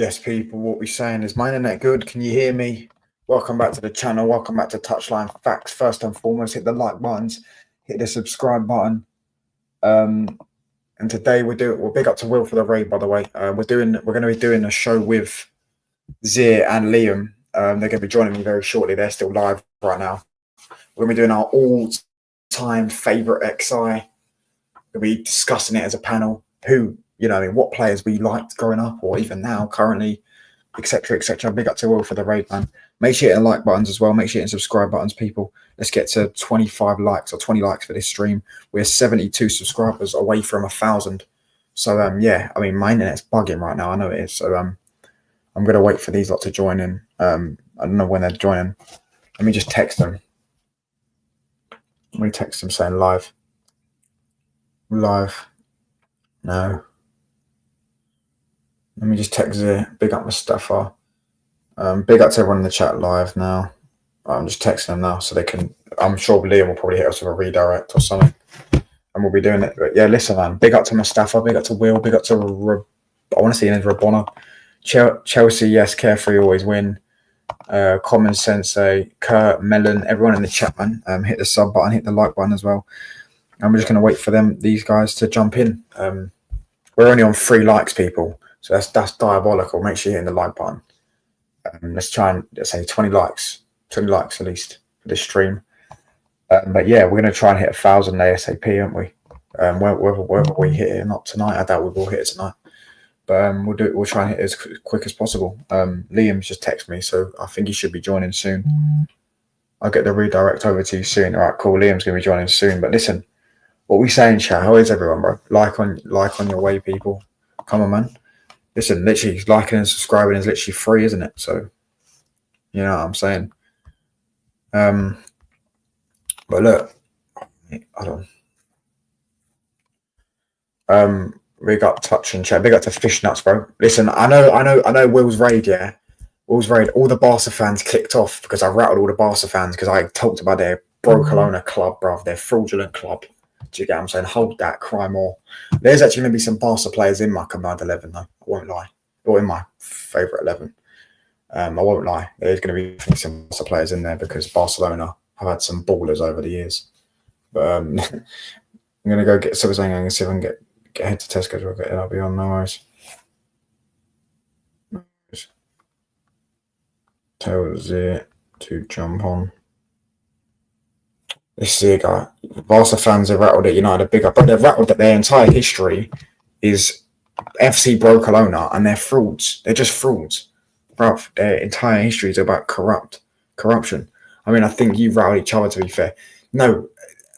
Yes, people, what we're saying is my internet good? Can you hear me? Welcome back to the channel. Welcome back to Touchline Facts. First and foremost, hit the like buttons, hit the subscribe button. And today we'll big up to Will for the raid, by the way. We're going to be doing a show with Zir and Liam. They're going to be joining me very shortly. They're still live right now. We're going to be doing our all-time favorite XI. We'll be discussing it as a panel. What players we liked growing up or even now, currently, etc., etc. Big up to Will for the raid, man. Make sure you hit the like buttons as well. Make sure you hit the subscribe buttons, people. Let's get to 25 likes or 20 likes for this stream. We're 72 subscribers away from 1,000. So, yeah, I mean, my internet's bugging right now. I know it is. So, I'm going to wait for these lot to join in. I don't know when they're joining. Let me just text them. Let me text them saying live. Live. No. Let me just text it. Big up Mustafa. Big up to everyone in the chat live now. I'm just texting them now so they can. I'm sure Liam will probably hit us with a redirect or something, and we'll be doing it. But yeah, listen, man. Big up to Mustafa. Big up to Will. Big up to I want to see Rabona. Chelsea, yes. Carefree always win. Common Sensei, Kurt, Melon, everyone in the chat, man. Hit the sub button, hit the like button as well. And we're just going to wait for these guys to jump in. We're only on 3 likes, people. So that's diabolical. Make sure you're hitting the like button. Let's say 20 likes at least for this stream. But yeah, we're going to try and hit 1,000 ASAP, aren't we? Whether we hit it or not tonight, I doubt we will hit it tonight. But we'll try and hit it as quick as possible. Liam's just texted me, so I think he should be joining soon. I'll get the redirect over to you soon. All right, cool. Liam's going to be joining soon. But listen, what we saying, chat? How is everyone, bro? Like on your way, people. Come on, man. Listen, literally, liking and subscribing is literally free, isn't it? So, you know what I'm saying. But look, hold on. Big up Touch and Chat. Big up to Fish Nuts, bro. Listen, I know. Will's raid, yeah. Will's raid. All the Barca fans clicked off because I rattled all the Barca fans because I talked about their Barcelona club, bro. Their fraudulent club. Do you get what I'm saying? Hold that, cry more. There's actually going to be some Barca players in my combined 11, though. I won't lie. Or in my favourite 11. I won't lie. There's going to be some Barca players in there because Barcelona have had some ballers over the years. But I'm going to go get something. I'm going to see if I can get head to Tesco. I'll be on, no worries. Tell Zir to jump on. This is a guy. Barca fans have rattled it. United big up, but they've rattled that their entire history is FC Barcelona, and they're frauds. They're just frauds, bro. Their entire history is about corruption. I mean, I think you rattled each other. To be fair, no,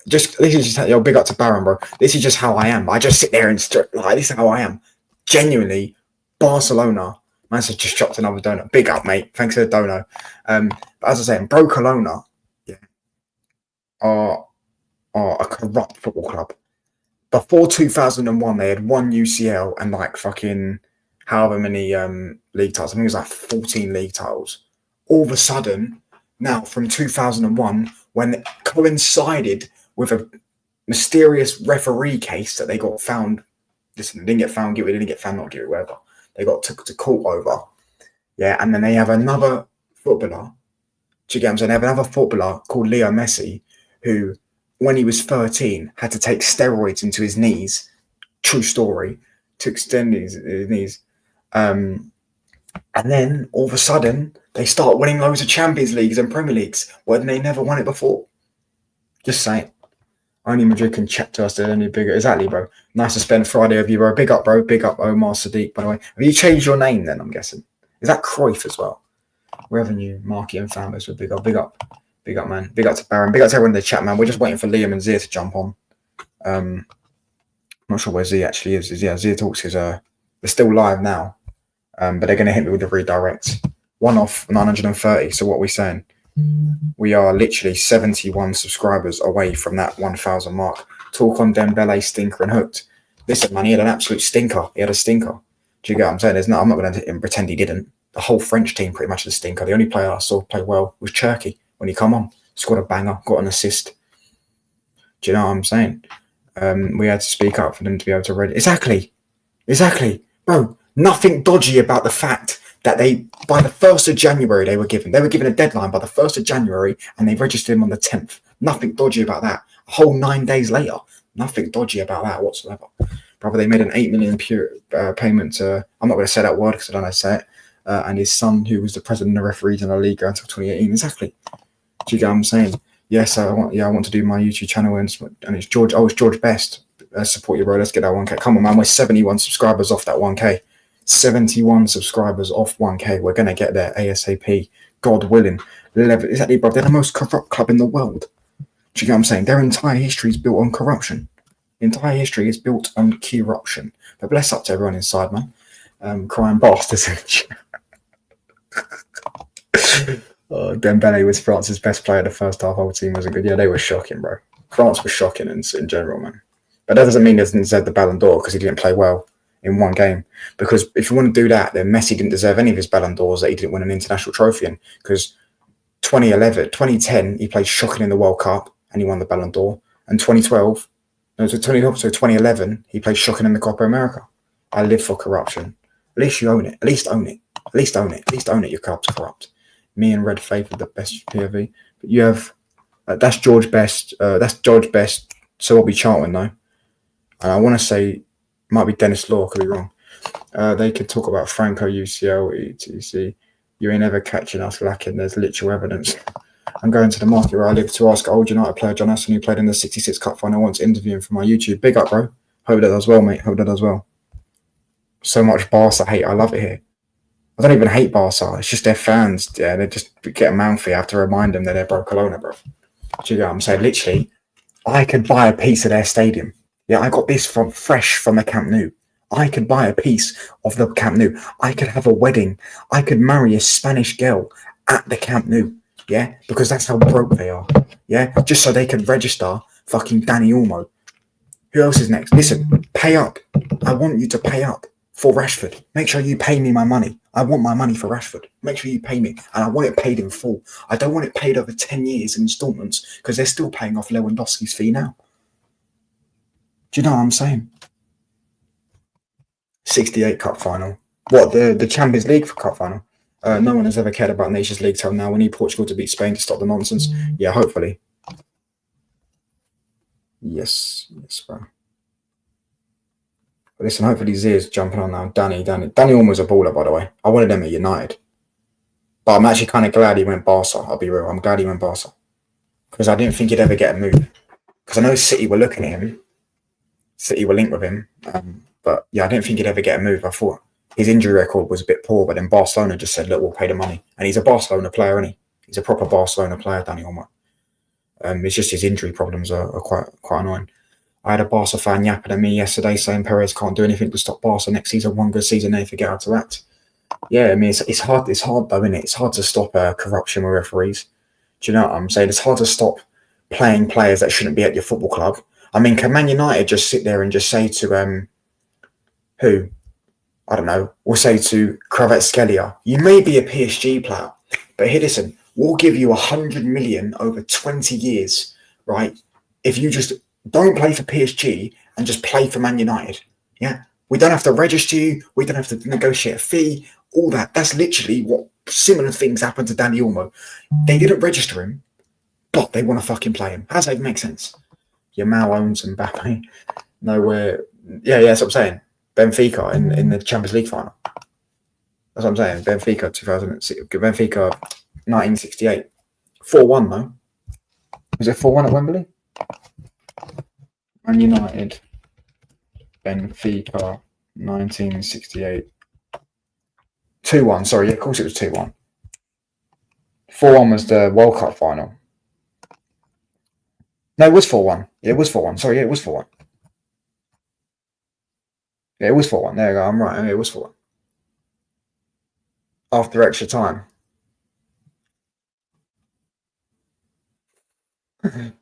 this is just big up to Baron, bro. This is just how I am. I just sit there and this is how I am. Genuinely, Barcelona. Man said just chopped another donut. Big up, mate. Thanks for the dono. But as I say, Barcelona are a corrupt football club. Before 2001, they had 1 UCL and like fucking however many league titles. I think it was like 14 league titles. All of a sudden, now from 2001, when it coincided with a mysterious referee case that they got found. Listen, they didn't get found guilty, they didn't get found not guilty, whatever. They got took to court over. Yeah, and then they have another footballer. Do you get what I'm saying? They have another footballer called Leo Messi, who, when he was 13, had to take steroids into his knees. True story. To extend his knees. And then, all of a sudden, they start winning loads of Champions Leagues and Premier Leagues when they never won it before. Just saying. Only Madrid can chat to us. They're any bigger. Exactly, bro. Nice to spend Friday with you, bro. Big up, bro. Big up, Omar Sadiq, by the way. Have you changed your name then, I'm guessing? Is that Cruyff as well? Revenue, market, and families with big up. Big up. Big up, man. Big up to Baron. Big up to everyone in the chat, man. We're just waiting for Liam and Zia to jump on. I'm not sure where Zia actually is. Yeah, Zia Talks is they're still live now. But they're going to hit me with the redirects. One off 930. So what are we saying? We are literally 71 subscribers away from that 1,000 mark. Talk on Dembele, stinker, and hooked. Listen, man, he had an absolute stinker. He had a stinker. Do you get what I'm saying? I'm not going to pretend he didn't. The whole French team pretty much had a stinker. The only player I saw play well was Cherky. When he come on, scored a banger, got an assist. Do you know what I'm saying? We had to speak up for them to be able to read. Exactly. Bro, Nothing dodgy about the fact that by the 1st of January, they were given a deadline by the 1st of January, and they registered him on the 10th. Nothing dodgy about that. A whole 9 days later, nothing dodgy about that whatsoever. Brother, they made an 8 million payment to, I'm not going to say that word because I don't know how to say it, and his son, who was the president of the referees in La Liga until 2018. Exactly. Do you get what I'm saying? Yes, I want to do my YouTube channel, and it's George. Oh, it's George Best. Support you, bro. Let's get that 1K. Come on, man. We're 71 subscribers off that 1K. 71 subscribers off 1K. We're going to get there ASAP. God willing. Exactly, bro. They're the most corrupt club in the world. Do you get what I'm saying? Their entire history is built on corruption. Entire history is built on corruption. But bless up to everyone inside, man. Crying bastards. Dembele was France's best player the first half. Whole team wasn't good. Yeah, they were shocking, bro. France was shocking in general, man. But that doesn't mean he doesn't deserve the Ballon d'Or because he didn't play well in one game. Because if you want to do that, then Messi didn't deserve any of his Ballon d'Ors that he didn't win an international trophy in. Because 2010, he played shocking in the World Cup and he won the Ballon d'Or. And 2011, he played shocking in the Copa America. I live for corruption. At least you own it. At least own it. At least own it. At least own it. Your club's corrupt. Me and Red Faith are the best POV. But you have that's George Best. That's George Best. So I'll be Charlton though. And I want to say might be Dennis Law. Could be wrong. They could talk about Franco UCL etc. You ain't ever catching us lacking. There's literal evidence. I'm going to the market where I live to ask old United player John Aston, who played in the '66 Cup final, wants to interview him for my YouTube. Big up, bro. Hope that does well, mate. Hope that does well. So much Barca hate. I love it here. I don't even hate Barca. It's just their fans. Yeah, they just get mouthy. I have to remind them that they're Barcelona, bro. Do you know what I'm saying? Literally, I could buy a piece of their stadium. Yeah, I got this fresh from the Camp Nou. I could buy a piece of the Camp Nou. I could have a wedding. I could marry a Spanish girl at the Camp Nou. Yeah, because that's how broke they are. Yeah, just so they could register fucking Danny Olmo. Who else is next? Listen, pay up. I want you to pay up for Rashford. Make sure you pay me my money. I want my money for Rashford. Make sure you pay me. And I want it paid in full. I don't want it paid over 10 years in installments because they're still paying off Lewandowski's fee now. Do you know what I'm saying? 68 Cup final. What, the Champions League for Cup final? No one has ever cared about Nations League till now. We need Portugal to beat Spain to stop the nonsense. Yeah, hopefully. Yes, bro. But listen, hopefully Zier's jumping on now. Danny Olmo's a baller, by the way. I wanted him at United. But I'm actually kind of glad he went Barca. I'll be real. I'm glad he went Barca. Because I didn't think he'd ever get a move. Because I know City were looking at him. City were linked with him. But yeah, I didn't think he'd ever get a move. I thought his injury record was a bit poor. But then Barcelona just said, look, we'll pay the money. And he's a Barcelona player, isn't he? He's a proper Barcelona player, Danny Olmo. It's just his injury problems are quite annoying. I had a Barca fan yapping at me yesterday saying Perez can't do anything to stop Barca next season. One good season, they forget how to act. Yeah, I mean, it's hard. It's hard though, isn't it? It's hard to stop corruption with referees. Do you know what I'm saying? It's hard to stop playing players that shouldn't be at your football club. I mean, can Man United just sit there and just say to who? I don't know. We'll say to Kvaratskhelia, you may be a PSG player, but here, listen, we'll give you 100 million over 20 years, right? If you just don't play for PSG and just play for Man United. Yeah. We don't have to register you. We don't have to negotiate a fee. All that. That's literally what similar things happened to Danny Olmo. They didn't register him, but they want to fucking play him. How does that even make sense? Yamal owns Mbappe. Nowhere. Yeah, that's what I'm saying. Benfica in the Champions League final. That's what I'm saying. Benfica 2006. Benfica 1968. 4-1 though. Was it 4-1 at Wembley? Man United, Benfica, 1968. 2-1, sorry, yeah, of course it was 2-1. 4-1 was the World Cup final. No, it was 4-1. Yeah, it was 4-1. Sorry, yeah, it was 4-1. Yeah, it was 4-1. There you go, I'm right. Yeah, it was 4-1. After extra time.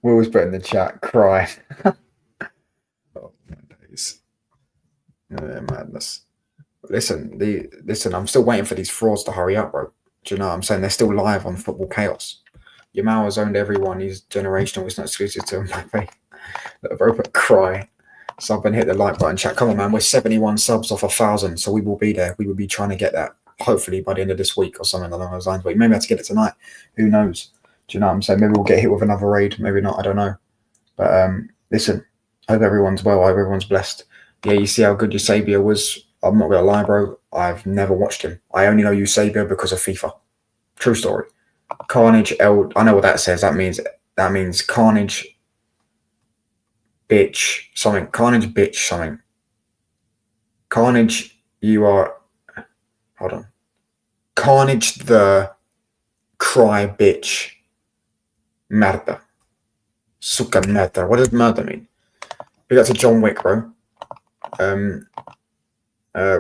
Will was put in the chat, cry. Oh, my days. Yeah, madness. Listen, I'm still waiting for these frauds to hurry up, bro. Do you know what I'm saying? They're still live on Football Chaos. Yamal has owned everyone. He's generational. It's not exclusive to Mbappe. Bro, but cry. Sub and hit the like button, chat. Come on, man. We're 71 subs off 1,000, so we will be there. We will be trying to get that hopefully by the end of this week or something along those lines. But maybe I have to get it tonight. Who knows? Do you know what I'm saying? Maybe we'll get hit with another raid. Maybe not. I don't know. But listen, I hope everyone's well. I hope everyone's blessed. Yeah, you see how good Eusebio was. I'm not gonna lie, bro. I've never watched him. I only know Eusebio because of FIFA. True story. Carnage L. I know what that says. That means Carnage bitch something. Carnage bitch something. Carnage, you are. Hold on. Carnage the cry bitch. Merda. Suka merda. What does merda mean? We got to John Wick, bro.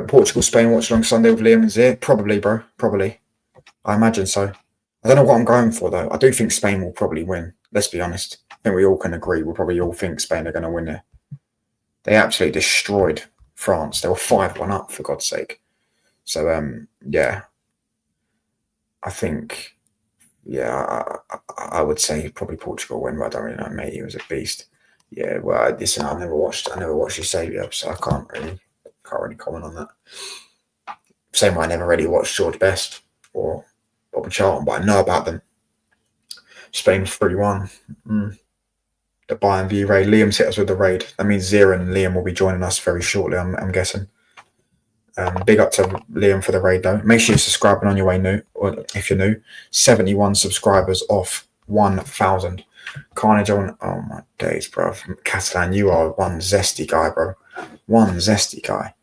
Portugal, Spain, watch along Sunday with Liam and Zir. Probably, bro. Probably. I imagine so. I don't know what I'm going for, though. I do think Spain will probably win. Let's be honest. I think we all can agree. We'll probably all think Spain are going to win there. They absolutely destroyed France. They were 5-1 up, for God's sake. So, yeah. I think, yeah, I would say probably Portugal win, but I don't really know. Mate, he was a beast. Yeah, well, listen, I never watched Eusebio, so I can't really comment on that. Same way I never really watched George Best or Bob Charlton, but I know about them. Spain 3-1. The Bayern v raid. Liam's hit us with the raid. That means Zira and Liam will be joining us very shortly, I'm guessing. Big up to Liam for the raid, though. Make sure you're subscribing on your way new, or if you're new. 71 subscribers off 1,000. Carnage on. Oh my days, bro. Catalan, you are one zesty guy, bro. One zesty guy.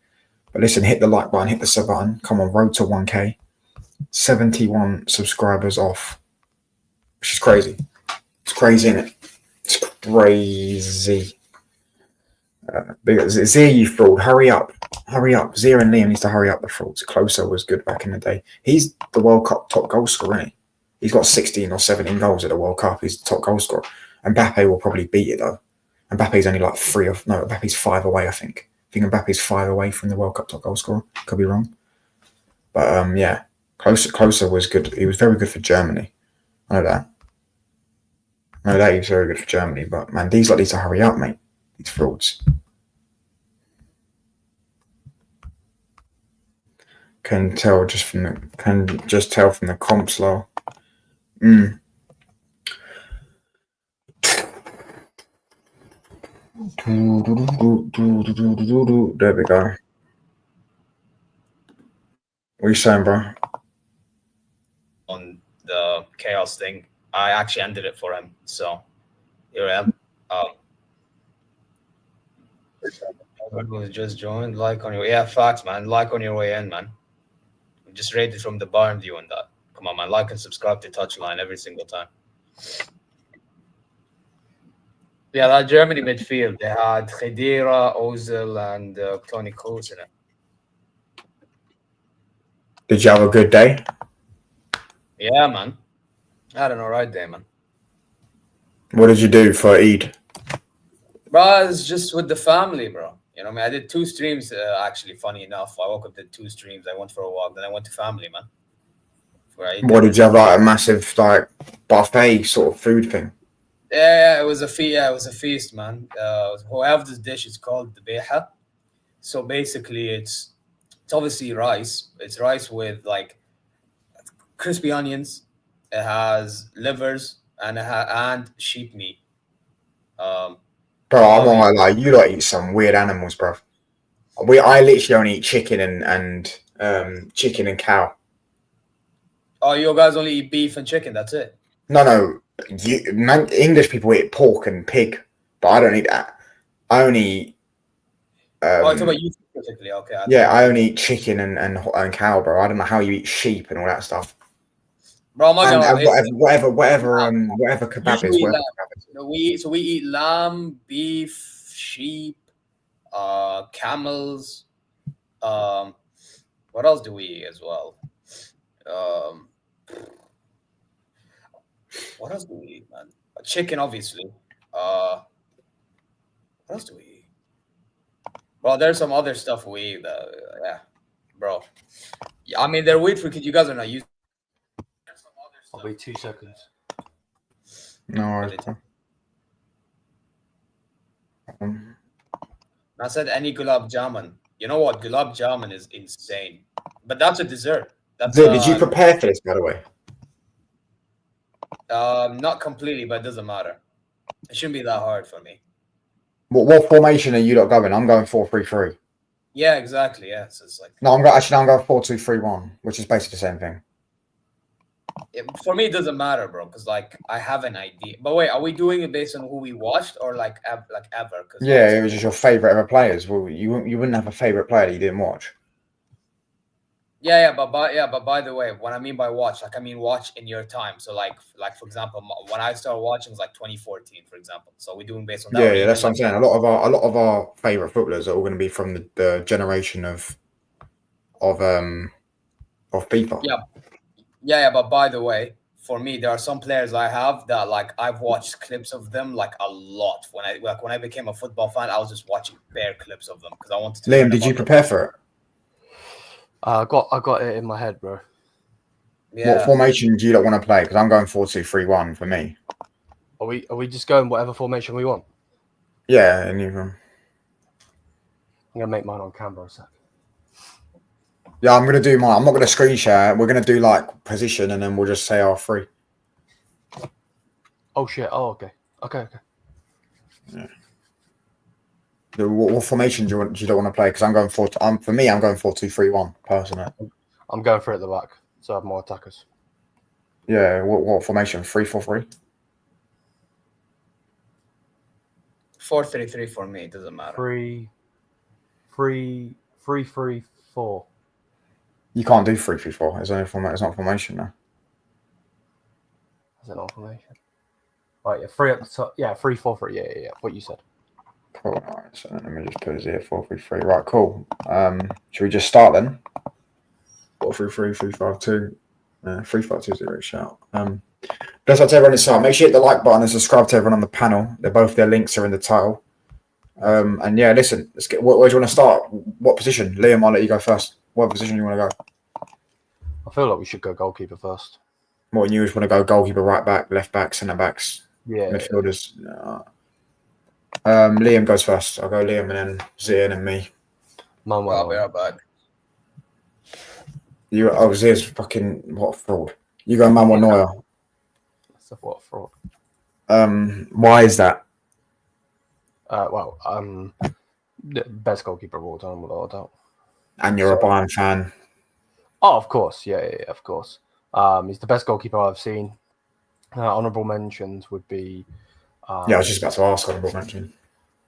But listen, hit the like button, hit the sub button. Come on, road to 1K. 71 subscribers off. Which is crazy. It's crazy, isn't it? It's crazy. Zir, you fraud. Hurry up. Hurry up. Zir and Liam needs to hurry up the frauds. Closer was good back in the day. He's the World Cup top goal scorer, isn't he? He's got 16 or 17 goals at the World Cup. He's the top goal scorer. Mbappe will probably beat it, though. Mbappe's only like Mbappe's 5 away, I think. I think Mbappe's 5 away from the World Cup top goal scorer. Could be wrong. But, yeah. Closer was good. He was very good for Germany. I know that. He was very good for Germany. But, man, these lot need to hurry up, mate. These frauds. Can just tell from the comps low. There we go. What are you saying, bro? On the chaos thing, I actually ended it for him. So here I am. Who just joined? Like on your facts, man. Like on your way in, man. We just rated from the barn view on that. Come on, man. Like and subscribe to Touchline every single time. Yeah, that Germany midfield, they had Khedira, Ozil, and Tony Kroos in it. Did you have a good day? Yeah, man. I had an alright day, man. What did you do for Eid? Bro, it's just with the family, bro. You know what I mean? I did 2 streams, actually, funny enough. I woke up, did 2 streams. I went for a walk, then I went to family, man. What did you have, like a massive, like, buffet sort of food thing? Yeah, it was a feast. Yeah, it was a feast, man. Whoever this dish is called the beha. So basically, it's obviously rice. It's rice with like crispy onions. It has livers and sheep meat. Bro, I'm not like you lot eat some weird animals, bro. I literally only eat chicken and cow. Oh, you guys only eat beef and chicken. That's it. No. English people eat pork and pig, but I don't eat that. I only eat. I talk about you specifically. Okay. I only eat chicken and cow, bro. I don't know how you eat sheep and all that stuff. Bro, I'm not gonna whatever kebab is. We eat lamb, beef, sheep, camels. What else do we eat as well? What else do we eat, man? Chicken, obviously. What else do we eat? Well, there's some other stuff we eat. Yeah, bro. Yeah, I mean, they're weird for kids. You guys are not used. I'll wait 2 seconds. No worries. I said any gulab jamun. You know what? Gulab jamun is insane. But that's a dessert. That's Zid, did you prepare for this, by the way? not completely, but it doesn't matter. It shouldn't be that hard for me. What formation are you lot going? I'm going 4-3-3. Yeah, exactly. Yeah, so it's like No, I'm going 4-2-3-1, which is basically the same thing. for me, it doesn't matter, bro, because like I have an idea. But wait, are we doing it based on who we watched or like ever? Cause Yeah, it was just your favorite ever players. Well, you wouldn't have a favorite player that you didn't watch. Yeah, but by the way, what I mean by watch, like I mean watch in your time. So like for example, when I started watching was like 2014, for example. So we're doing based on that. Yeah, that's what I'm saying. A lot of our favorite footballers are all going to be from the generation of FIFA. Yeah. But by the way, for me, there are some players I have that like I've watched clips of them like a lot. When I became a football fan, I was just watching bare clips of them because I wanted to. Liam, did you prepare for it? I got it in my head, bro. Yeah. What formation do you not want to play? Because I'm going 4-2-3-1 for me. Are we just going whatever formation we want? Yeah, and you. I'm gonna make mine on camera a sec. Yeah, I'm gonna do mine. I'm not gonna screen share. We're gonna do like position, and then we'll just say our three. Oh shit! Oh okay. Yeah. What formation do you don't want to play? Because I'm going for me, I'm going 4-2-3-1 personally. I'm going for it at the back, so I have more attackers. Yeah. What formation? 3-4-3. 4-3-3 for me. It doesn't matter. 3-3-3-4. You can't do 3-3-4. It's only format. It's not formation now. Is it not formation? Right, yeah, 3 at the top. Yeah, 3-4-3. Yeah. What you said. Cool. All right. So let me just put it here. 4-3-3. Right. Cool. Should we just start then? 4-3-3, 3-5-2. 3-5-2 is a great shout. Bless out to everyone inside. Make sure you hit the like button and subscribe to everyone on the panel. Their links are in the title. And yeah, listen. Let's get. Where do you want to start? What position? Liam, I'll let you go first. What position do you want to go? I feel like we should go goalkeeper first. What you just want to go? Goalkeeper, right back, left back, centre backs, Yeah. midfielders. Liam goes first. I'll go Liam and then Zian and me. I'll be right back. Zia's fucking what a fraud. You go Manuel Neuer. That's a what a fraud. Why is that? The best goalkeeper of all time, without a doubt. And you're a Bayern fan. Oh, of course. Yeah, of course. He's the best goalkeeper I've seen. Honourable mentions would be. Yeah, I was just about to ask honourable mention.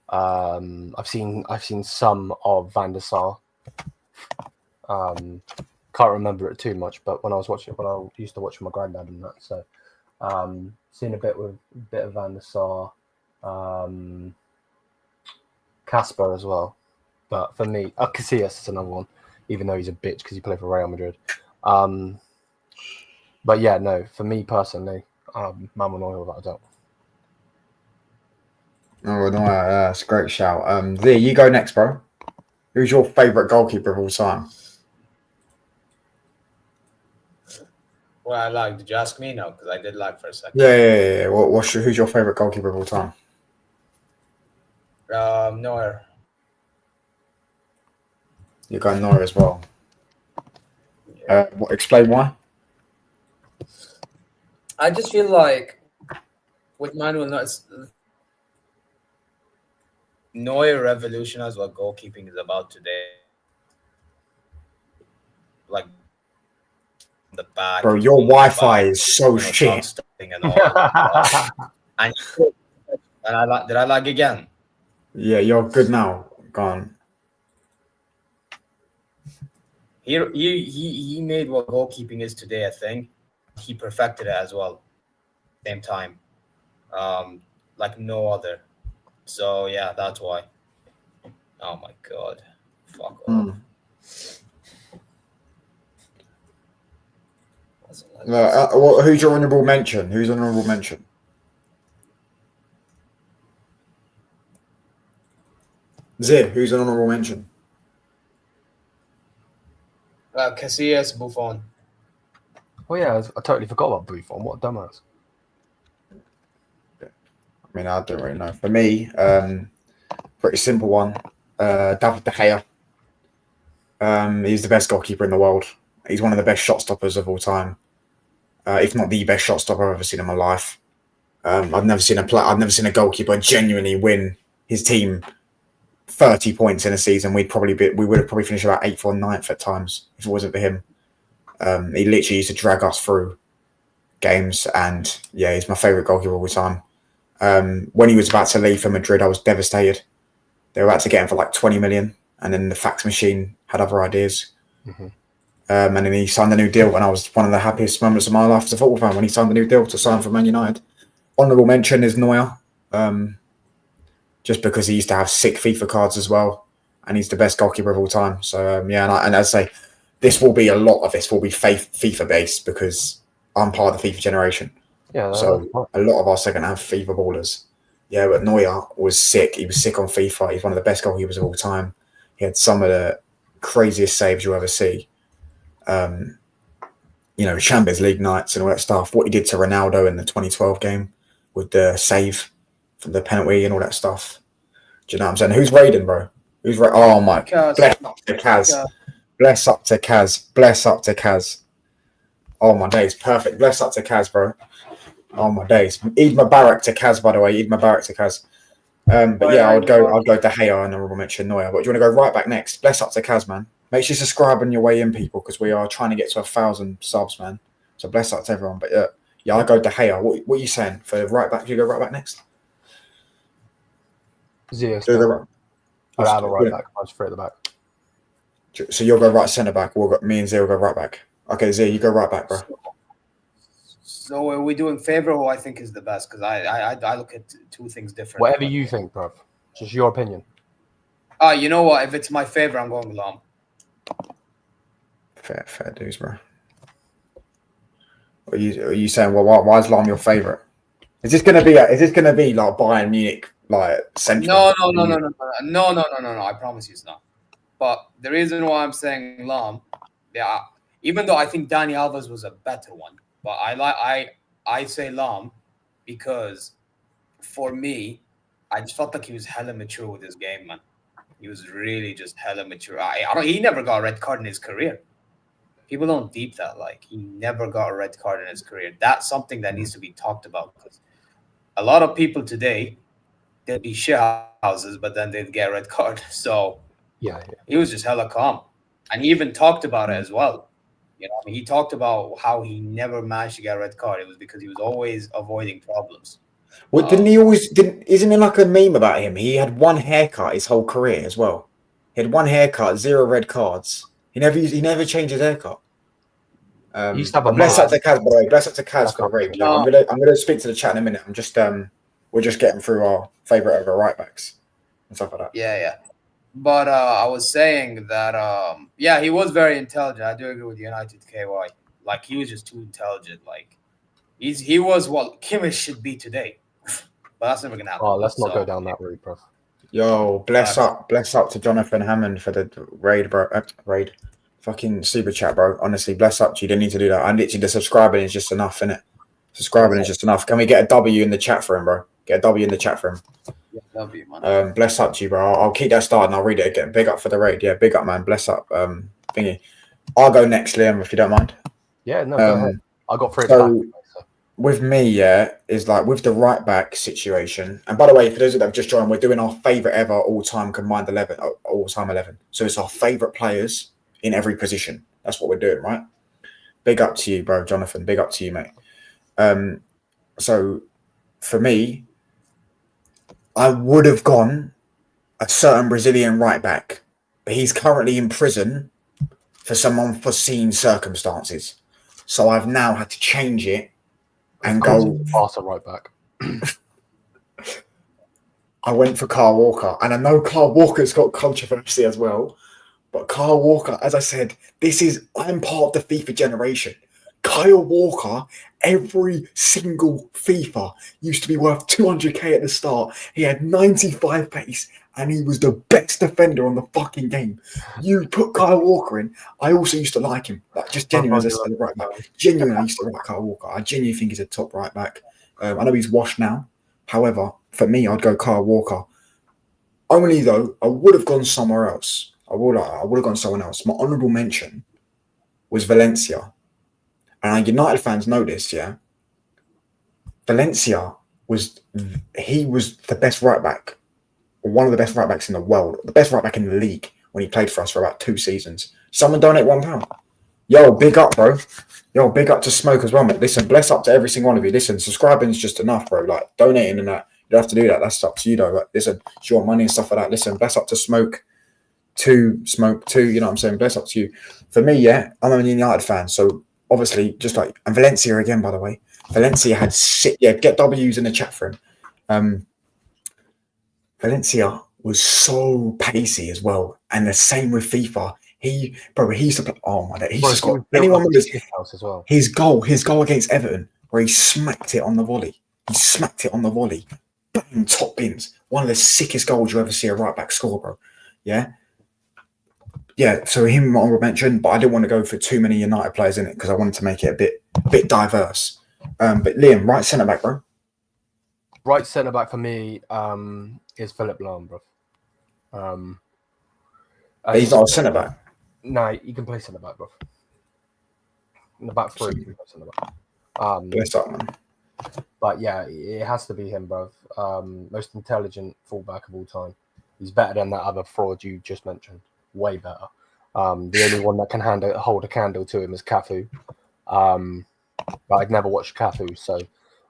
I've seen some of Van der Sar. Can't remember it too much, but when I used to watch with my granddad and that, so seen a bit of Van der Sar, Casper as well. But for me, Casillas is another one, even though he's a bitch because he played for Real Madrid. But yeah, no, for me personally, Manuel Neuer without a doubt. Oh, no, that's a great shout. Zia, you go next, bro. Who's your favourite goalkeeper of all time? Well, did you ask me now? Because I did lag for a second. Yeah. Who's your favourite goalkeeper of all time? Neuer. You're going Neuer as well. Yeah. Explain why? I just feel like with Manuel Neuer revolutionized what goalkeeping is about today. Like the back. Bro, your Wi-Fi is so shit. And all. And did I lag again? Yeah, you're good now. Gone. He made what goalkeeping is today. I think he perfected it as well. Same time, like no other. So yeah, that's why. Oh my god, fuck off. Who's your honourable mention? Who's honourable mention? Zid, who's an honourable mention? Casillas, Buffon. Oh yeah, I totally forgot about Buffon. What a dumbass. I mean, I don't really know. For me, pretty simple one. David De Gea. He's the best goalkeeper in the world. He's one of the best shot stoppers of all time, if not the best shot stopper I've ever seen in my life. I've never seen a goalkeeper genuinely win his team 30 points in a season. We would have probably finished about 8th or 9th at times if it wasn't for him. He literally used to drag us through games, and yeah, he's my favourite goalkeeper of all time. When he was about to leave for Madrid, I was devastated. They were about to get him for like 20 million, and then the fax machine had other ideas. Mm-hmm. And then he signed a new deal, and I was one of the happiest moments of my life as a football fan when he signed the new deal to sign for Man United. Honourable mention is Neuer, just because he used to have sick FIFA cards as well, and he's the best goalkeeper of all time. So yeah, and as I say, a lot of this will be FIFA based because I'm part of the FIFA generation. Yeah. So a lot of our second-hand FIFA ballers. Yeah, but Neuer was sick. He was sick on FIFA. He's one of the best goalkeepers of all time. He had some of the craziest saves you'll ever see. Champions League nights and all that stuff. What he did to Ronaldo in the 2012 game with the save from the penalty and all that stuff. Do you know what I'm saying? Who's raiding, bro? Oh my! Bless up to Kaz. Bless up to Kaz. Bless up to Kaz. Oh my days, perfect. Bless up to Kaz, bro. Oh my days. Eid Mubarak to Kaz, by the way. Eid Mubarak to Kaz. But yeah, I'd go De Gea and honorable mention Neuer. But do you want to go right back next? Bless up to Kaz, man. Make sure you subscribe on your way in, people, because we are trying to get to 1,000 subs, man. So bless up to everyone. But yeah, I'll go De Gea. What are you saying for right back? Do you go right back next? Ziyech. I'll have a right back. I'll just throw at the back. So you'll go right centre back. Me and Zia will go right back. Okay, Zia, you go right back, bro. So are we doing favourite who I think is the best? Because I look at two things different. Whatever you think, bro. Just your opinion. You know what? If it's my favourite, I'm going Lam. Fair dues, bro. Are you saying, well, why is Lam your favourite? Is this gonna be like Bayern Munich, like central? No. I promise you it's not. But the reason why I'm saying Lam, yeah, even though I think Dani Alves was a better one, but I say Lam because for me, I just felt like he was hella mature with his game, man. He was really just hella mature. He never got a red card in his career. People don't deep that. Like, he never got a red card in his career. That's something that needs to be talked about because a lot of people today, they'd be shit houses, but then they'd get a red card. So yeah, he was just hella calm. And he even talked about it as well. He talked about how he never managed to get a red card. It was because he was always avoiding problems. Well, isn't there like a meme about him? He had one haircut his whole career as well. He had one haircut, 0 red cards. He never changed his haircut. He used to have a bless up to Kaz, by the way. Bless up to Kaz for the raid. No. I'm gonna speak to the chat in a minute. I'm just we're just getting through our favourite of our right backs and stuff like that. Yeah. But I was saying that he was very intelligent. I do agree with United KY. Like, he was just too intelligent. Like, he was what Kimmich should be today. But that's never gonna happen. Oh, let's not go down that route, bro. Yo, bless up to Jonathan Hammond for the raid, bro. Raid, fucking super chat, bro. Honestly, bless up to you. Didn't need to do that. And literally, the subscribing is just enough, innit? Subscribing is just enough. Can we get a W in the chat for him, bro? Get a W in the chat for him. Yeah, W, man. Bless up to you, bro. I'll keep that started and I'll read it again. Big up for the raid. Yeah, big up, man. Bless up. Thingy. I'll go next, Liam, if you don't mind. Yeah, no, go ahead. I got 3 so, with me, is like with the right back situation. And by the way, for those that have just joined, we're doing our favourite ever all-time combined 11, all-time 11. So it's our favourite players in every position. That's what we're doing, right? Big up to you, bro, Jonathan. Big up to you, mate. So for me, I would have gone a certain Brazilian right back, but he's currently in prison for some unforeseen circumstances. So I've now had to change it and go faster right back. I went for Kyle Walker, and I know Kyle Walker's got controversy as well. But Kyle Walker, as I said, I'm part of the FIFA generation. Kyle Walker, every single FIFA used to be worth 200k at the start. He had 95 pace, and he was the best defender on the fucking game. You put Kyle Walker in. I also used to like him. Like, just genuinely, as I said, right back. Genuinely, I used to like Kyle Walker. I genuinely think he's a top right back. I know he's washed now. However, for me, I'd go Kyle Walker. Only though, I would have gone somewhere else. I would have gone someone else. My honourable mention was Valencia. And United fans know this, yeah. Valencia was the best right back, or one of the best right backs in the world, the best right back in the league when he played for us for about 2 seasons. Someone donate £1. Yo, big up, bro. Yo, big up to Smoke as well, mate. Listen, bless up to every single one of you. Listen, subscribing is just enough, bro. Like donating and that, you don't have to do that. That's up to you, though. Like, listen, it's your money and stuff like that. Listen, bless up to Smoke two, you know what I'm saying? Bless up to you. For me, yeah, I'm a United fan, so obviously, just like, and Valencia again, by the way. Valencia had get W's in the chat for him. Valencia was so pacey as well, and the same with FIFA. He used to play. Oh my god, he's just got anyone with house as well. His goal against Everton, where he smacked it on the volley. Bang, top bins. One of the sickest goals you ever see a right back score, bro. Yeah. So him honorable mention, but I didn't want to go for too many United players in it because I wanted to make it a bit diverse. But Liam, right centre back, bro. Right centre back for me is Philip Lahm, bro. He's not a centre back. No, you can play centre back, bro. In the back three, you can play centre back. Bless up, man. But yeah, it has to be him, bro. Most intelligent fullback of all time. He's better than that other fraud you just mentioned. Way better. The only one that can hold a candle to him is Cafu. But I'd never watched Cafu, so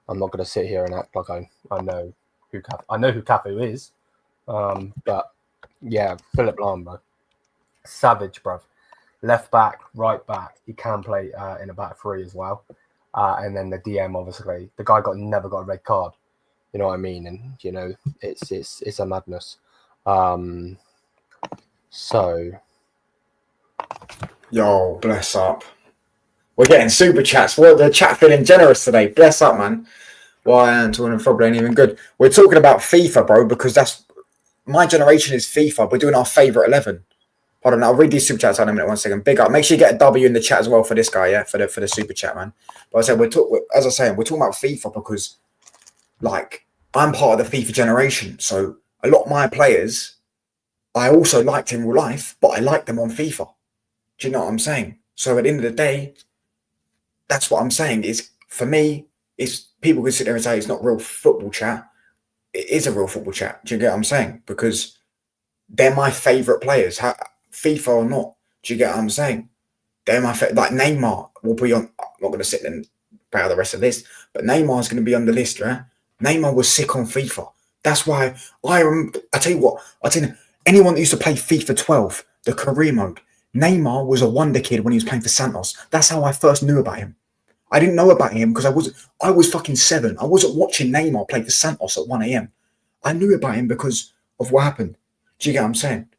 I'm not going to sit here and act like I know who Cafu is. But yeah, Philip Lahm, bro. Savage, bro. Left back, right back. He can play in a back three as well. And then the DM, obviously, the guy never got a red card. You know what I mean? And you know, it's a madness. So, yo, bless up. We're getting super chats. What the chat feeling generous today? Bless up, man. Why Antoine probably ain't even good. We're talking about FIFA, bro, because that's my generation is FIFA. We're doing our favorite 11. Hold on, I'll read these super chats in a minute. 1 second. Big up. Make sure you get a W in the chat as well for this guy, yeah, for the super chat, man. But I said we're talking about FIFA because, like, I'm part of the FIFA generation. So a lot of my players, I also liked in real life, but I liked them on FIFA. Do you know what I'm saying? So at the end of the day, that's what I'm saying. Is for me, is people can sit there and say it's not real football chat. It is a real football chat. Do you get what I'm saying? Because they're my favorite players. FIFA or not, do you get what I'm saying? They're my like Neymar will be on. I'm not going to sit there and play out the rest of the list, but Neymar's going to be on the list, right? Neymar was sick on FIFA. That's why I tell you, anyone that used to play FIFA 12, the career mode, Neymar was a wonder kid when he was playing for Santos. That's how I first knew about him. I didn't know about him because I was fucking 7. I wasn't watching Neymar play for Santos at 1 a.m. I knew about him because of what happened. Do you get what I'm saying?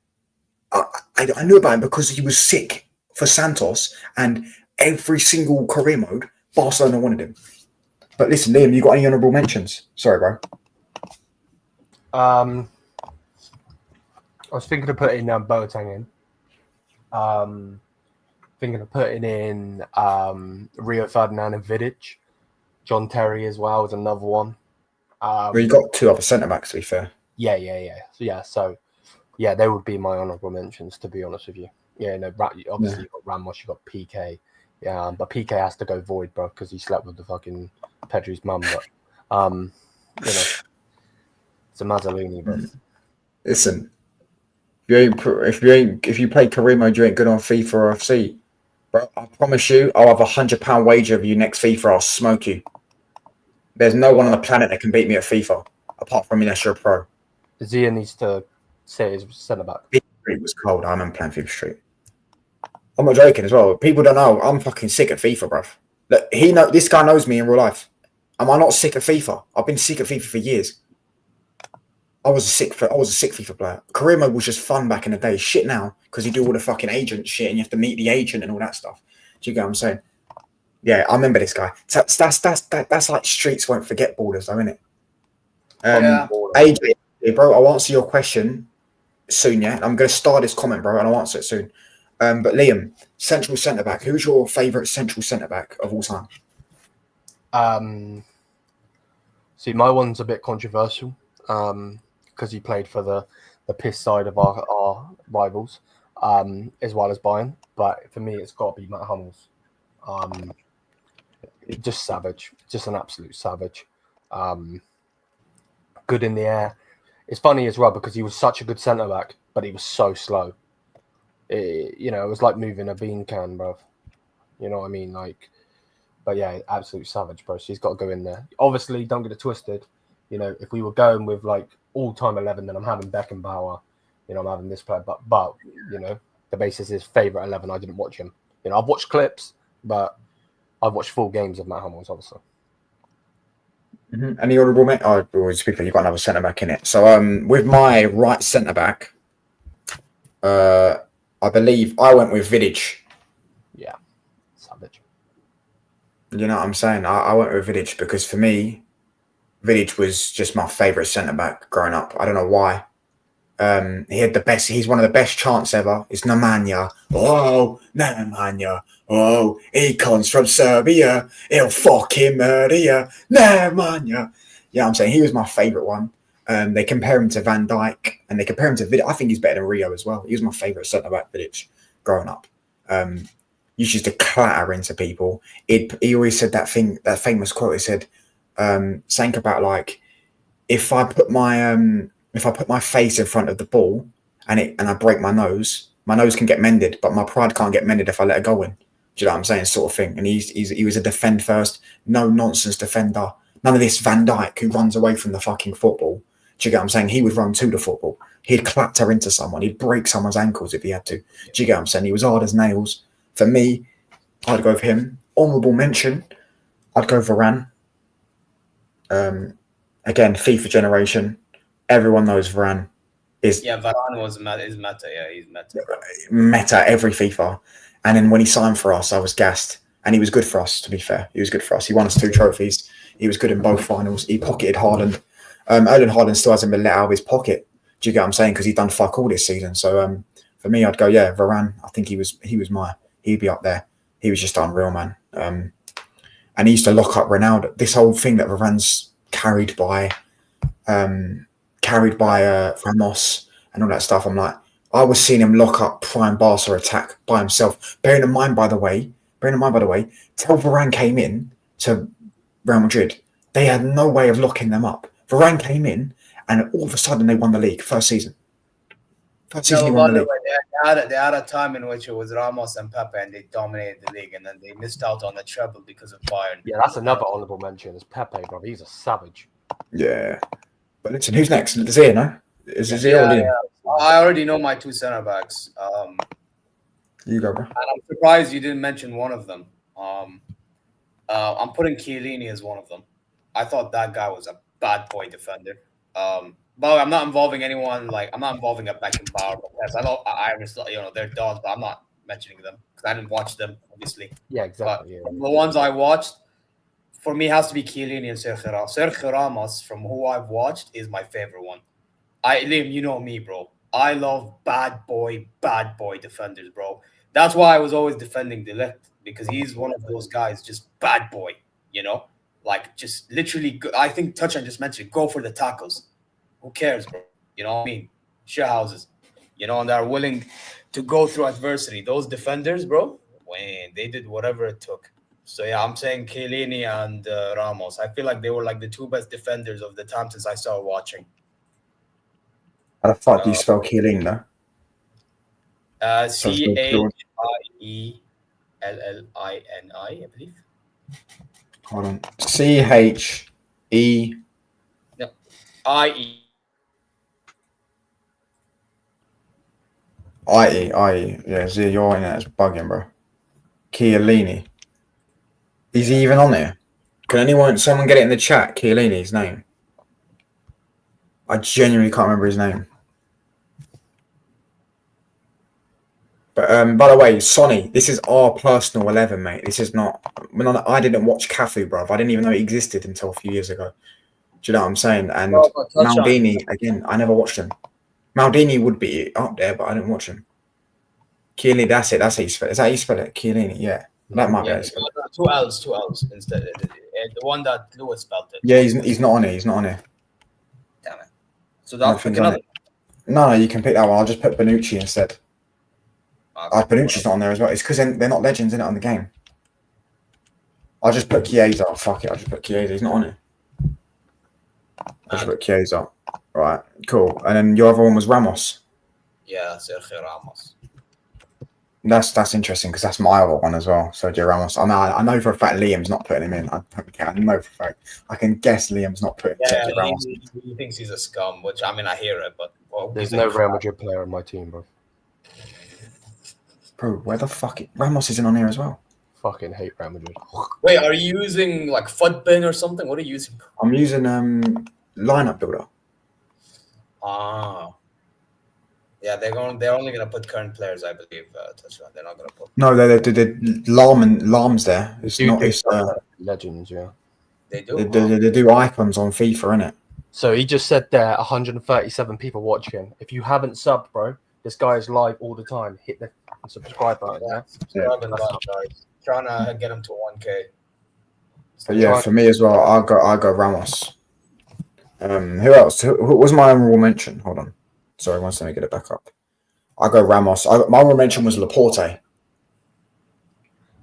I knew about him because he was sick for Santos, and every single career mode, Barcelona wanted him. But listen, Liam, you got any honourable mentions? Sorry, bro. I was thinking of putting Boateng in. Thinking of putting in Rio Ferdinand and Vidic. John Terry as well is another one. Well, you got 2 other centre backs, to be fair. Yeah. So they would be my honourable mentions, to be honest with you. Yeah, no, obviously you've got Ramos, you've got PK. Yeah, but PK has to go void, bro, because he slept with the fucking Pedri's mum. But you know, it's a Mazzolini, bro. Listen, if you play career mode, you ain't good on FIFA or FC. Bro, I promise you, I'll have £100 wager of you next FIFA. I'll smoke you. There's no one on the planet that can beat me at FIFA, apart from me unless you're a pro. Zia needs to say his centre back. FIFA Street was cold. I remember playing FIFA Street. I'm not joking as well. People don't know. I'm fucking sick of FIFA, bro. Look, this guy knows me in real life. Am I not sick of FIFA? I've been sick of FIFA for years. I was a sick FIFA player. Career mode was just fun back in the day. Shit now, because you do all the fucking agent shit and you have to meet the agent and all that stuff. Do you get what I'm saying? Yeah, I remember this guy. That's like streets won't forget borders, though, isn't it? AJ, bro, I'll answer your question soon, yeah? I'm going to start this comment, bro, and I'll answer it soon. But Liam, central centre-back. Who's your favourite central centre-back of all time? See, my one's a bit controversial because he played for the the piss side of our rivals, as well as Bayern. But for me, it's got to be Matt Hummels. Just savage, just an absolute savage. Good in the air. It's funny as well because he was such a good centre back, but he was so slow. It was like moving a bean can, bro. You know what I mean? Like, but yeah, absolute savage, bro. So he's got to go in there. Obviously, don't get it twisted. If we were going with like all-time 11, then I'm having Beckenbauer. I'm having this player. But the basis is favourite 11. I didn't watch him. I've watched clips, but I've watched full games of Matt Hummels, obviously. Mm-hmm. Any honourable mate? Oh, you've got another centre back in it. So with my right centre back, I believe I went with Vidic. Yeah, savage. You know what I'm saying? I went with Vidic because for me, Vidic was just my favourite centre back growing up. I don't know why. He had the best. He's one of the best chants ever. It's Nemanja. Oh, Nemanja. Oh, he comes from Serbia. He'll fucking murder you. Nemanja. Yeah, I'm saying he was my favourite one. They compare him to Van Dijk and they compare him to Vidic. I think he's better than Rio as well. He was my favourite centre back, Vidic, growing up. He used to clatter into people. He always said that famous quote. He said something about like, if I put my face in front of the ball and I break my nose can get mended, but my pride can't get mended if I let it go in. Do you know what I'm saying? Sort of thing. And he was a defend first, no nonsense defender. None of this Van Dijk who runs away from the fucking football. Do you get what I'm saying? He would run to the football. He'd clatter into someone. He'd break someone's ankles if he had to. Do you get what I'm saying? He was hard as nails. For me, I'd go for him. Honourable mention, I'd go for Varane. Again, FIFA generation. Everyone knows Varane is. Yeah, Varane is meta. Yeah, he's meta. Meta every FIFA. And then when he signed for us, I was gassed. And he was good for us, to be fair. He was good for us. He won us 2 trophies. He was good in both finals. He pocketed Haaland. Erling Haaland still hasn't been let out of his pocket. Do you get what I'm saying? Because he's done fuck all this season. So for me, I'd go, yeah, Varane. I think he'd be up there. He was just unreal, man. And he used to lock up Ronaldo. This whole thing that Varane's carried by Ramos and all that stuff. I'm like, I was seeing him lock up prime Barca attack by himself. Bearing in mind, by the way, till Varane came in to Real Madrid, they had no way of locking them up. Varane came in, and all of a sudden they won the league first season. He won the league. They had a time in which it was Ramos and Pepe, and they dominated the league, and then they missed out on the treble because of Bayern. Yeah, that's another honourable mention. Is Pepe, bro? He's a savage. Yeah, but listen, who's next? Zia, no? Is it Zia or Liam? I already know my 2 centre backs. You go, bro. And I'm surprised you didn't mention one of them. I'm putting Chiellini as one of them. I thought that guy was a bad boy defender. But I'm not involving anyone. Like, I'm not involving a Beckenbauer. I understand, they're dogs, but I'm not mentioning them because I didn't watch them, obviously. Yeah, exactly. But the ones I watched, for me, has to be Chiellini and Sergio Ramos. Sergio Ramos, from who I've watched, is my favorite one. Liam, you know me, bro. I love bad boy defenders, bro. That's why I was always defending De Ligt, because he's one of those guys, just bad boy, like just literally. I think Touchdown just mentioned, go for the tackles. Who cares, bro? You know what I mean? Share houses, and they're willing to go through adversity. Those defenders, bro, when they did whatever it took. So yeah, I'm saying Chiellini and Ramos. I feel like they were like the 2 best defenders of the time since I started watching. How the fuck do you spell Chiellini, though? Chiellini, I believe. Hold on. CHE. No, IE. IE. Yeah, Zia, you're in there. It's bugging, bro. Chiellini. Is he even on there? Can someone get it in the chat? Chiellini's name. I genuinely can't remember his name. But by the way, Sonny, this is our personal 11, mate. This is not. I didn't watch Cafu, bro. I didn't even know he existed until a few years ago. Do you know what I'm saying? And Maldini, again, I never watched him. Maldini would be up there, but I didn't watch him. Chiellini, that's it. That's how you spell it. Is that how you spell it? Chiellini, yeah. That might be how you spell it. 2 L's instead. The one that Lewis spelled it. Yeah, he's not on it. He's not on it. Damn it. So that's another. No, you can pick that one. I'll just put Bonucci instead. Okay, Bonucci's not on there as well. It's because they're not legends in it on the game. I'll just put Chiesa. Fuck it. I'll just put Chiesa. He's not on it. I'll just put Chiesa. Right, cool. And then your other one was Ramos. Yeah, Sergio Ramos. That's interesting because that's my other one as well. Sergio Ramos. I know for a fact Liam's not putting him in. I know for a fact. I can guess Liam's not putting Sergio Ramos. He thinks he's a scum, which I mean I hear it, but There's no Real Madrid player on my team, bro. Bro, where the fuck Ramos isn't on here as well? Fucking hate Real Madrid. Wait, are you using like Footbin or something? What are you using? I'm using lineup builder. Ah. Yeah, they're only gonna put current players, I believe. Touchdown. They're not gonna put. No, Lam's there. It's not. It's legends, yeah. They do. They do icons on FIFA, innit? So he just said there, 137 people watching. If you haven't subbed, bro, this guy is live all the time. Hit the subscribe button. Yeah. Subscribe and like, guys. Trying to get him to 1K. But yeah, for me as well, I go Ramos. Who else? Who was my honorable mention? Hold on. Sorry, once let me get it back up. I go Ramos. My honorable mention was Laporte.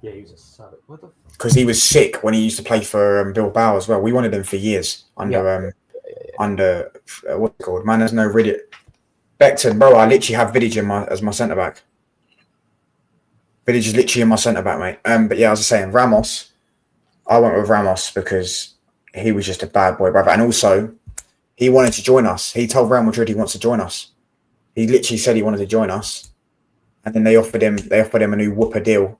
Yeah, he was a savage. What the fuck? Because he was sick when he used to play for Bilbao as well. We wanted him for years under what's it called? Man, there's no really Becton, bro. I literally have Vidic as my centre back. Vidic is literally in my centre back, mate. But yeah, as I was saying, Ramos. I went with Ramos because he was just a bad boy, brother, and also he wanted to join us. He told Real Madrid he wants to join us. He literally said he wanted to join us, and then they offered him a new whooper deal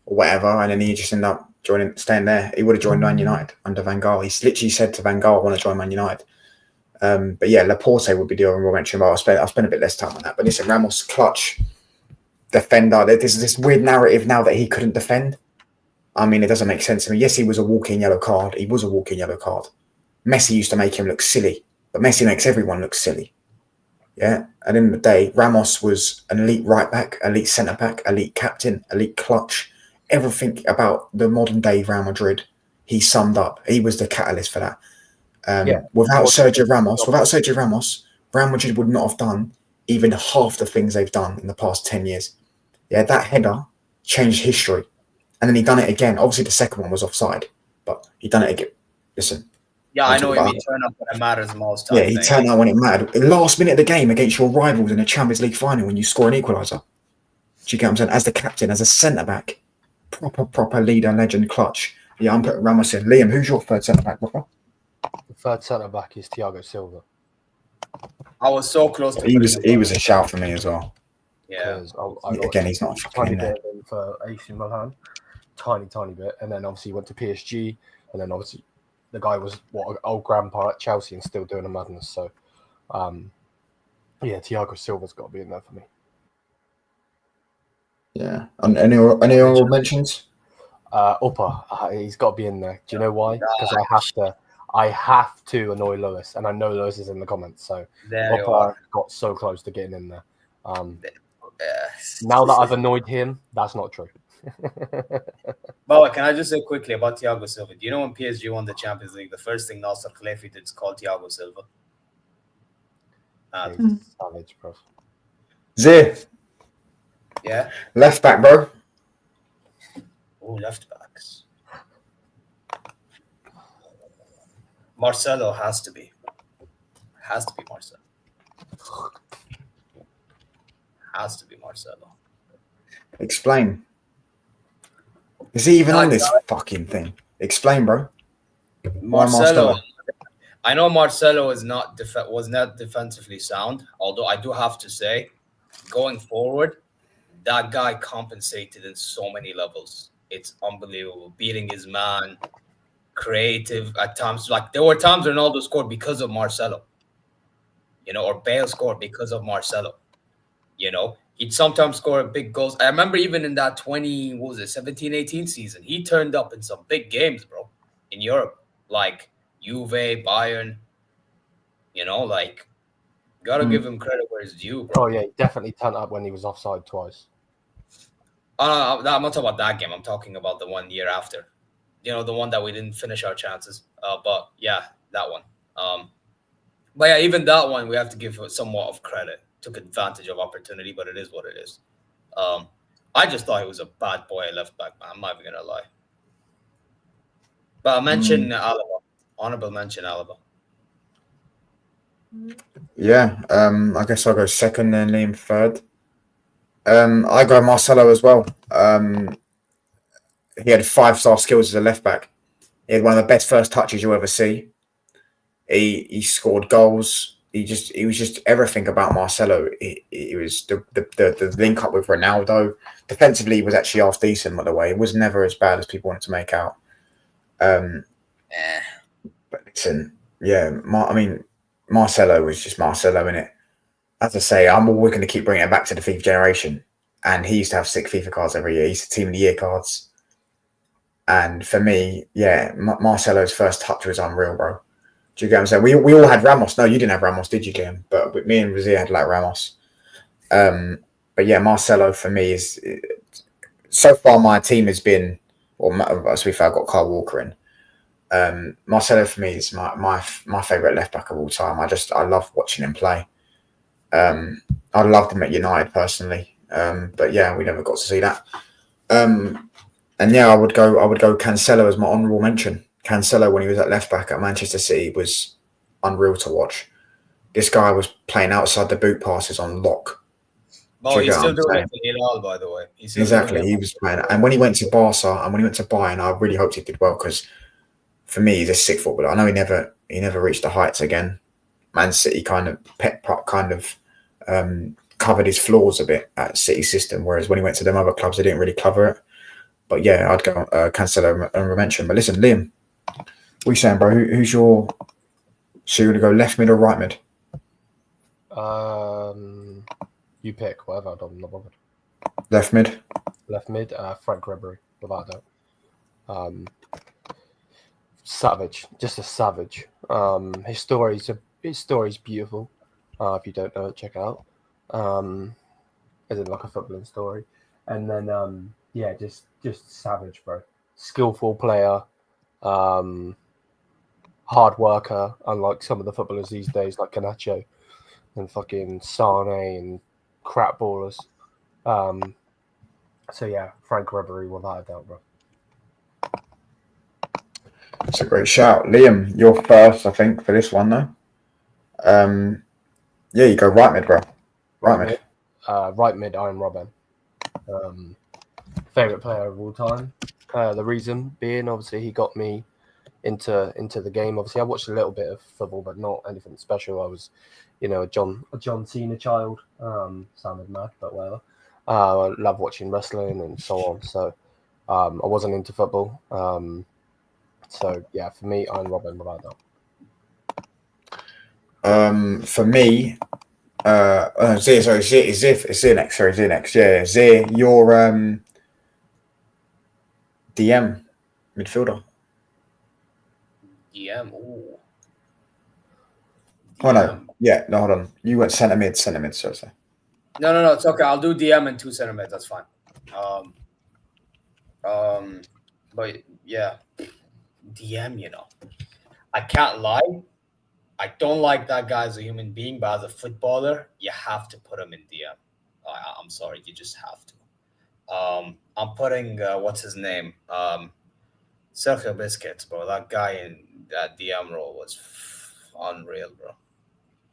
or whatever, and then he just ended up staying there. He would have joined Man United under Van Gaal. He literally said to Van Gaal, "I want to join Man United." But yeah, Laporte would be the honourable mention. But I'll spend a bit less time on that. But listen, Ramos, clutch defender. There's this weird narrative now that he couldn't defend. I mean, it doesn't make sense to me. Yes, he was a walking yellow card. He was a walking yellow card. Messi used to make him look silly, but Messi makes everyone look silly. Yeah. At the end of the day, Ramos was an elite right back, elite centre back, elite captain, elite clutch. Everything about the modern day Real Madrid, he summed up. He was the catalyst for that. Without Sergio Ramos, Real Madrid would not have done even half the things they've done in the past 10 years. Yeah, that header changed history. And then he done it again. Obviously, the second one was offside, but he done it again. Listen. Yeah, I know what you mean. Turn up when it matters most. Yeah, he turned out when it mattered. Last minute of the game against your rivals in the Champions League final when you score an equaliser. Do you get what I'm saying? As the captain, as a centre-back, proper leader, legend, clutch. Yeah, I'm putting Ramos in. Liam, who's your third centre-back, brother? The third centre-back is Thiago Silva. I was so close to He was a shout for me as well. Yeah. Again, he's not tiny bit for AC Milan. Tiny bit. And then obviously he went to PSG. And then obviously the guy was an old grandpa at Chelsea and still doing a madness. So, yeah, Thiago Silva's got to be in there for me. Yeah. And any honorable mentions? Upper, he's got to be in there. Do you know why? Because I have to annoy Lewis, and I know Lewis is in the comments. So Upper got so close to getting in there. Now that I've annoyed him, that's not true. But can I just say quickly about Thiago Silva? Do you know when PSG won the Champions League, the first thing Nasser Khelafi did is call Thiago Silva? Savage, bro. Zee. Yeah. Left back, bro. Oh, left backs. Marcelo has to be. Marcelo. Has to be Marcelo. Explain. Is he even on this fucking thing? Explain, bro. Marcelo. I know Marcelo was not defensively sound, although I do have to say, going forward, that guy compensated in so many levels. It's unbelievable. Beating his man, creative at times. Like there were times Ronaldo scored because of Marcelo, or Bale scored because of Marcelo. He'd sometimes score big goals. I remember even in that 17-18 season, he turned up in some big games, bro, in Europe, like Juve, Bayern. Gotta give him credit where it's due, bro. Oh yeah, he definitely turned up when he was offside twice. I'm not talking about that game. I'm talking about the 1 year after. The one that we didn't finish our chances. But yeah, that one. But yeah, even that one we have to give it somewhat of credit. Took advantage of opportunity, but it is what it is. I just thought he was a bad boy at left back, man. I'm not even gonna lie. But I mentioned Alaba. Honorable mention Alaba. Yeah, I guess I'll go second, then Liam third. I go Marcelo as well. He had 5-star skills as a left back. He had one of the best first touches you'll ever see. He scored goals. He was just everything about Marcelo. He was the link up with Ronaldo. Defensively, he was actually half decent, by the way. It was never as bad as people wanted to make out. But listen, yeah, Marcelo was just Marcelo, innit? As I say, I'm always going to keep bringing it back to the FIFA generation. And he used to have 6 FIFA cards every year. He used to Team of the Year cards. And for me, yeah, Marcelo's first touch was unreal, bro. Do you get what I'm saying? We all had Ramos. No, you didn't have Ramos, did you, Liam? But me and Razia had like Ramos. But yeah, Marcelo for me is so far my team has been, or to be fair, I've got Kyle Walker in. Marcelo for me is my favourite left back of all time. I love watching him play. I loved him at United personally, but yeah, we never got to see that. And yeah, I would go Cancelo as my honourable mention. Cancelo, when he was at left back at Manchester City, was unreal to watch. This guy was playing outside the boot passes on lock. Oh, he's still doing it for Hilal, by the way. Exactly, he was playing. And when he went to Barca and when he went to Bayern, I really hoped he did well because for me, he's a sick footballer. I know he never reached the heights again. Man City kind of covered his flaws a bit at City system, whereas when he went to them other clubs, they didn't really cover it. But yeah, I'd go Cancelo and mention. But listen, Liam, what are you saying, bro? Who's your? So you're gonna go left mid or right mid? You pick whatever. I'm not bothered. Left mid. Left mid. Frank Ribery, without doubt. Savage, just a savage. His story's beautiful. If you don't know it, check it out. As in like a footballing story, and then yeah, just savage, bro. Skillful player, hard worker, unlike some of the footballers these days, like Canacho and fucking Sane and crap ballers. So yeah, Frank Ribery, without a doubt, bro. It's a great shout, Liam. You're first, I think, for this one, though. Yeah, you go right mid, bro. Right mid. Right mid. I'm Robben. Favorite player of all time. The reason being, obviously, he got me into the game. Obviously, I watched a little bit of football, but not anything special. I was, a John Cena child. Sounded mad, but whatever. I love watching wrestling and so on. So I wasn't into football. So yeah, for me, I'm Robben without that. For me, Zir next. Sorry, Zir next. Yeah, Zir, you're DM midfielder. DM. Ooh. Oh no, yeah, no, hold on. You went centre mid, sorry. No, it's okay. I'll do DM and 2 centre mids. That's fine. But yeah, DM. I can't lie. I don't like that guy as a human being, but as a footballer, you have to put him in DM. I'm sorry, you just have to. I'm putting what's his name? Sergio Busquets, bro. That guy in that DM role was unreal, bro.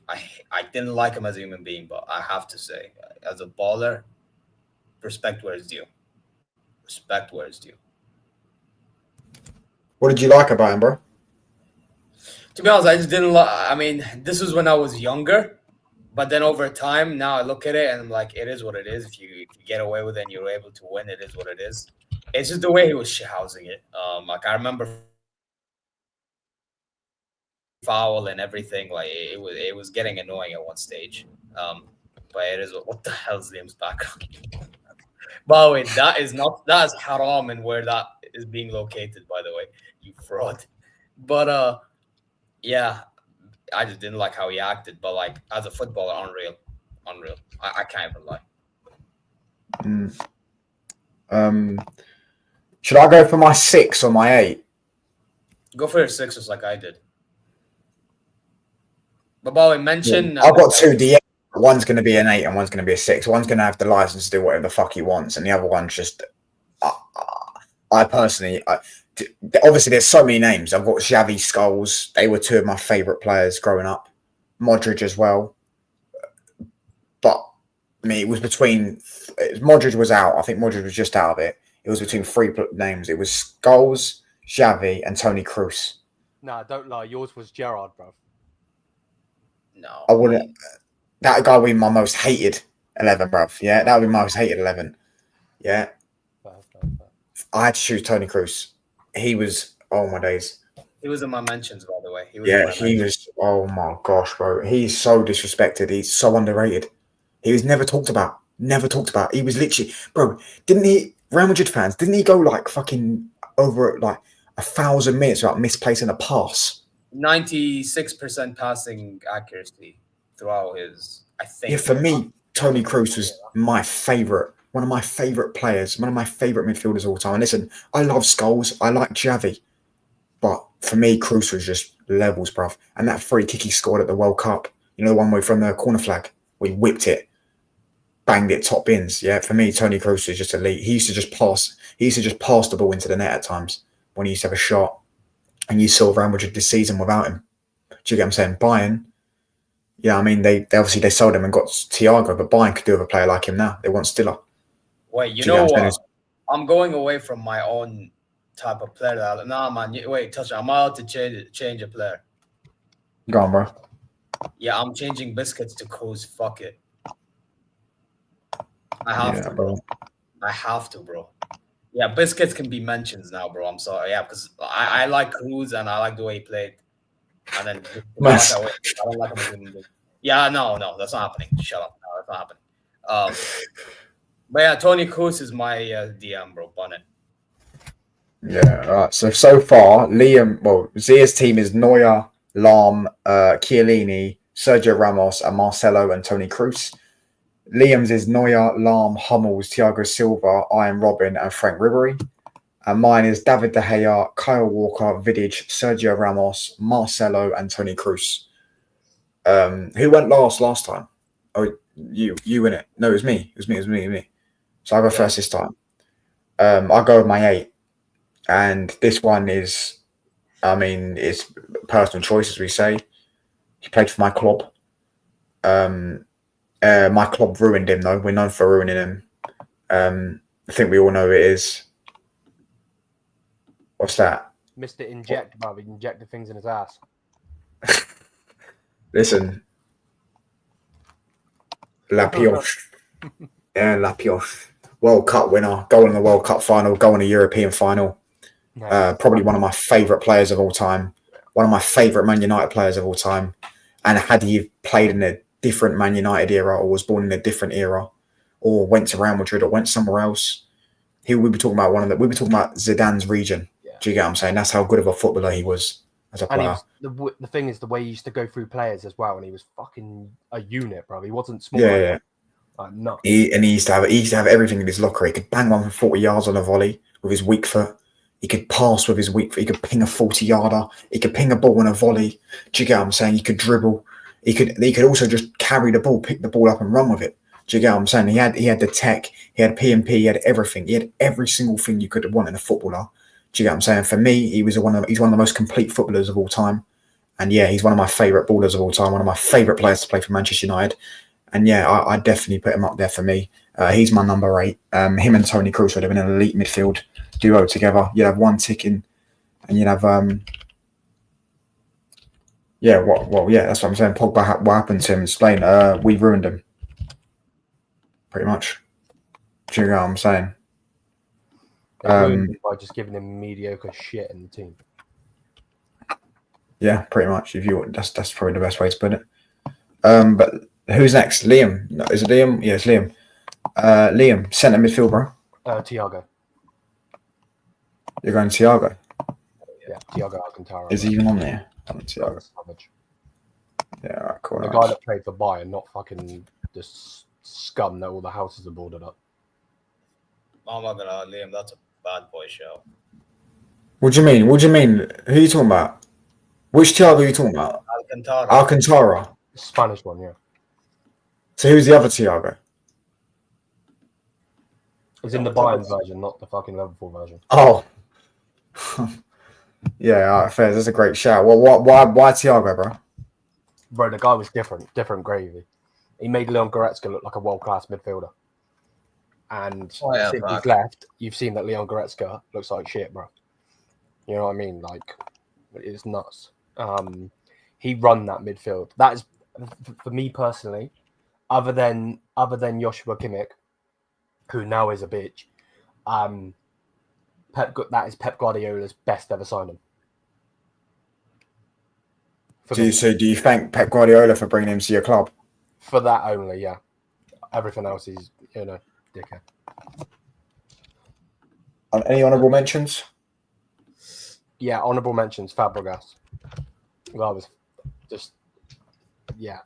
I didn't like him as a human being, but I have to say, as a baller, respect where it's due. Respect where it's due. What did you like about him, bro? To be honest, I just didn't like. I mean, this was when I was younger, but then over time, now I look at it and I'm like, it is what it is. If you get away with it and you're able to win, it is what it is. It's just the way he was shithousing it. Like I remember foul and everything. Like it was getting annoying at one stage. But it is what the hell's Liam's background? By the way, that is haram and where that is being located. By the way, you fraud. But yeah, I just didn't like how he acted. But like as a footballer, unreal. I can't even lie. Should I go for my 6 or my 8? Go for your 6s like I did. But by the way, mention. I've got two DM. One's going to be an 8 and one's going to be a 6. One's going to have the license to do whatever the fuck he wants, and the other one's just. I personally, obviously, there's so many names. I've got Xavi, Scholes. They were two of my favourite players growing up. Modric as well. But I mean, it was between. Modric was out. I think Modric was just out of it. It was between three names. It was Scholes, Xavi, and Toni Kroos. Nah, don't lie. Yours was Gerrard, bro. No. I wouldn't. That guy would be my most hated 11, bruv. Yeah, that would be my most hated 11. Yeah. Fair. I had to choose Toni Kroos. He was, oh my days. He was in my mentions, by the way. He was, oh my gosh, bro. He's so disrespected. He's so underrated. He was never talked about. Never talked about. He was literally, bro, didn't he, Real Madrid fans, didn't he go like fucking over like 1,000 minutes without misplacing a pass? 96% passing accuracy throughout his, I think. Yeah, for me, Toni Kroos was my favourite, one of my favourite players, one of my favourite midfielders of all time. And listen, I love Scholes, I like Xavi, but for me, Kroos was just levels, bruv. And that free kick he scored at the World Cup, you know, the one way from the corner flag, we whipped it, banged it top bins. Yeah, for me, Toni Kroos was just elite. He used to just pass the ball into the net at times when he used to have a shot. And you saw Real Madrid this season without him. Do you get what I'm saying? Bayern, yeah, I mean, they obviously they sold him and got Thiago, but Bayern could do with a player like him now. They want Stiller. Wait, you know what? I'm going away from my own type of player. Nah, man. Wait, touch. I'm allowed to change a player. Go on, bro. Yeah, I'm changing Biscuits to Kroos. Fuck it. I have to, bro. I have to, bro. Yeah, Biscuits can be mentions now, bro. I'm sorry. Yeah, because I like Kroos and I like the way he played. And then I don't like him. Yeah, no, that's not happening. Shut up. No, that's not happening. But yeah, Toni Kroos is my DM, bro. Bun it. Yeah, all right. So far, Zia's team is Neuer, Lahm, Chiellini, Sergio Ramos, and Marcelo and Toni Kroos. Liam's is Neuer, Lahm, Hummels, Thiago Silva, Ian Robben, and Frank Ribery. And mine is David De Gea, Kyle Walker, Vidic, Sergio Ramos, Marcelo, and Toni Kroos. Who went last time? Oh, you in it? No, it was me. It was me. So I go first this time. I'll go with my 8. And this one is, I mean, it's personal choice, as we say. He played for my club. My club ruined him, though. We're known for ruining him. I think we all know who it is. What's that? Mr. Inject, bro. He injected things in his ass. Listen. La Pioche. Yeah, La Pioche. World Cup winner. Go in the World Cup final. Go in a European final. Nice. Probably one of my favourite players of all time. One of my favourite Man United players of all time. And had he played in a different Man United era or was born in a different era or went to Real Madrid or went somewhere else, we'd be talking about we'd be talking about Zidane's region. Yeah. Do you get what I'm saying? That's how good of a footballer he was as a player. And the thing is, the way he used to go through players as well, and he was fucking a unit, bro. He wasn't small. Yeah. No. He used to have everything in his locker. He could bang one from 40 yards on a volley with his weak foot. He could pass with his weak foot. He could ping a 40-yarder. He could ping a ball on a volley. Do you get what I'm saying? He could dribble. He could also just carry the ball, pick the ball up and run with it. Do you get what I'm saying? He had the tech, he had P&P, he had everything. He had every single thing you could want in a footballer. Do you get what I'm saying? For me, he's one of the most complete footballers of all time. And yeah, he's one of my favourite ballers of all time, one of my favourite players to play for Manchester United. And yeah, I definitely put him up there for me. He's my number 8. Him and Toni Kroos would have been an elite midfield duo together. You'd have one ticking and you'd have yeah, that's what I'm saying. Pogba, what happened to him in Spain? We ruined him. Pretty much. Do you know what I'm saying? By just giving him mediocre shit in the team. Yeah, pretty much. That's probably the best way to put it. But who's next? Liam. No, is it Liam? Yeah, it's Liam. Liam, centre midfield, bro. Thiago. You're going Thiago? Yeah, Thiago Alcantara. Is he even on there? Thiago. Yeah, all right, cool. The guy that played for Bayern, not fucking this scum that all the houses are boarded up. I'm not gonna lie, Liam, that's a bad boy show. What do you mean? Who are you talking about? Which Thiago are you talking about? Alcantara. Alcantara. Spanish one, yeah. So who's the other Thiago? It's in the Bayern version, not the fucking Liverpool version. Oh. Yeah, all right, fair. That's a great shout. Well, why Thiago, bro? Bro, the guy was different gravy. He made Leon Goretzka look like a world-class midfielder. And since he's left, you've seen that Leon Goretzka looks like shit, bro. You know what I mean? Like, it's nuts. He run that midfield. That is, for me personally, other than Joshua Kimmich, who now is a bitch, that is Pep Guardiola's best ever signing. Do you thank Pep Guardiola for bringing him to your club? For that only, yeah. Everything else is, dickhead. Any honourable mentions? Yeah, honourable mentions. Fabregas. That was just,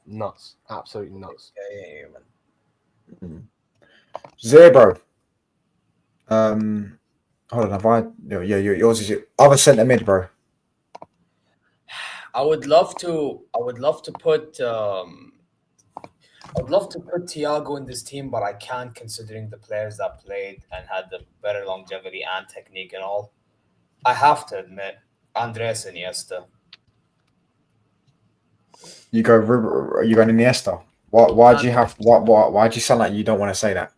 nuts. Absolutely nuts. Yeah, man. Zero. Hold on, have I? Yours is your other centre mid, bro. I would love to put Thiago in this team, but I can't, considering the players that played and had the better longevity and technique and all. I have to admit, Andres Iniesta. You going Iniesta? Why'd you sound like you don't want to say that?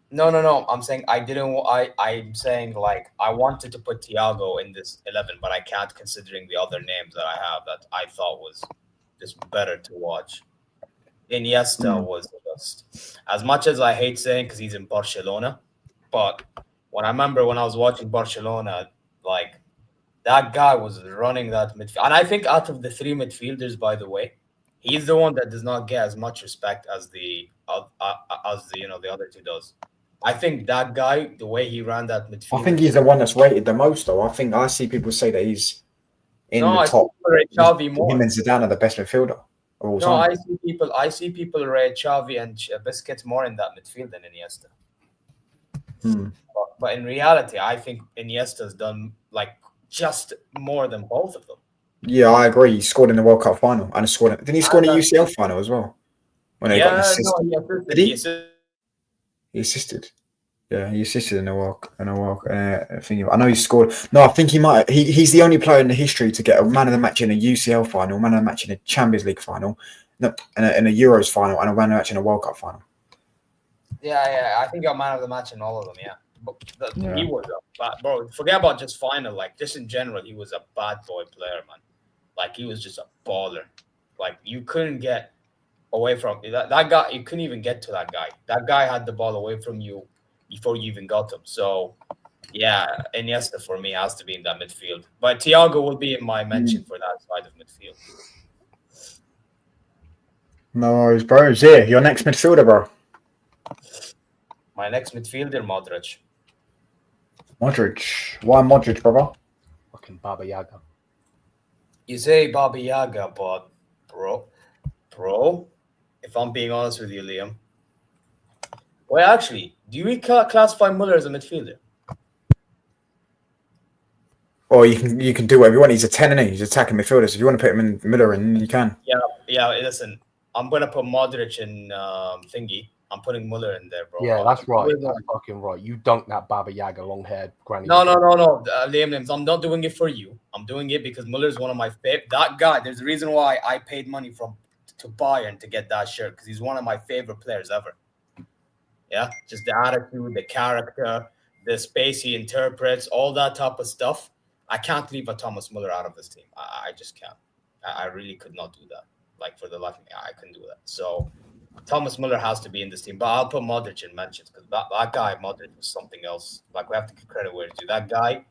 No. I'm saying I didn't. I'm saying, like, I wanted to put Thiago in this 11, but I can't, considering the other names that I have that I thought was just better to watch. Iniesta was just, as much as I hate saying, because he's in Barcelona, but when I was watching Barcelona, like, that guy was running that midfield, and I think out of the three midfielders, by the way, he's the one that does not get as much respect as the the other two does. I think that guy, the way he ran that midfield. I think he's the one that's rated the most, though. I think I see people say that he's in the top. Rate Xavi more. Him and Zidane are the best midfielder of all time. I see people rate Xavi and Busquets more in that midfield than Iniesta. But in reality, I think Iniesta's done, like, just more than both of them. Yeah, I agree. He scored in the World Cup final and didn't he score in the UCL final as well? When he got an assist. He assisted. Yeah, he assisted in the World thing. I know he scored. No, I think he might. He's the only player in the history to get a man of the match in a UCL final, man of the match in a Champions League final, in a Euros final, and a man of the match in a World Cup final. Yeah. I think I'm man of the match in all of them. Yeah. He was a bad, bro. Forget about just final. Like, just in general, he was a bad boy player, man. Like, he was just a baller. Like, you couldn't get away from that guy. You couldn't even get to that guy. That guy had the ball away from you before you even got him. So, yeah, Iniesta for me has to be in that midfield. But Thiago will be in my mention for that side of midfield. No worries, bro. Zia, your next midfielder, bro. My next midfielder, Modric. Modric. Why Modric, brother? Fucking Baba Yaga. You say Baba Yaga, but bro, if I'm being honest with you, Liam. Well, actually, do you classify Muller as a midfielder? Or you can do whatever you want. He's a 10, and he's attacking midfielder. So if you want to put him in Miller, and you can. Yeah. Listen, I'm gonna put Modric in thingy. I'm putting Muller in there, bro. Yeah, that's right. That's fucking right. You dunk that Baba Yaga long-haired granny. No. Liam, I'm not doing it for you. I'm doing it because Muller's one of my favorite. That guy, there's a reason why I paid money to Bayern to get that shirt, because he's one of my favorite players ever. Yeah, just the attitude, the character, the space he interprets, all that type of stuff. I can't leave a Thomas Muller out of this team. I just can't. I really could not do that. Like, for the life of me, I couldn't do that. So Thomas Muller has to be in this team, but I'll put Modric in mentions, because that guy, Modric, was something else. Like, we have to give credit where it's due. That guy.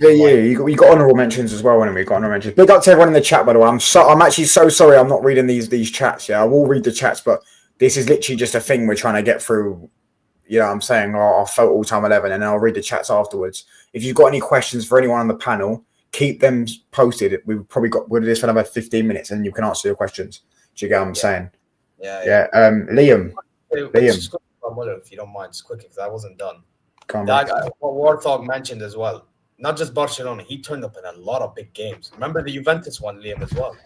Yeah. You got honourable mentions as well, when we got honourable mentions. Big up to everyone in the chat, by the way. I'm actually so sorry I'm not reading these chats. Yeah, I will read the chats, but this is literally just a thing we're trying to get through. You know what I'm saying? I'll vote all-time 11, and then I'll read the chats afterwards. If you've got any questions for anyone on the panel, keep them posted. We'll do this for another 15 minutes, and you can answer your questions. Do you get what I'm saying? Yeah. Liam. Just quick about Muller, if you don't mind, just quickly, because I wasn't done. That guy, what Warthog mentioned as well. not just Barcelona. He turned up in a lot of big games. Remember the Juventus one, Liam, as well.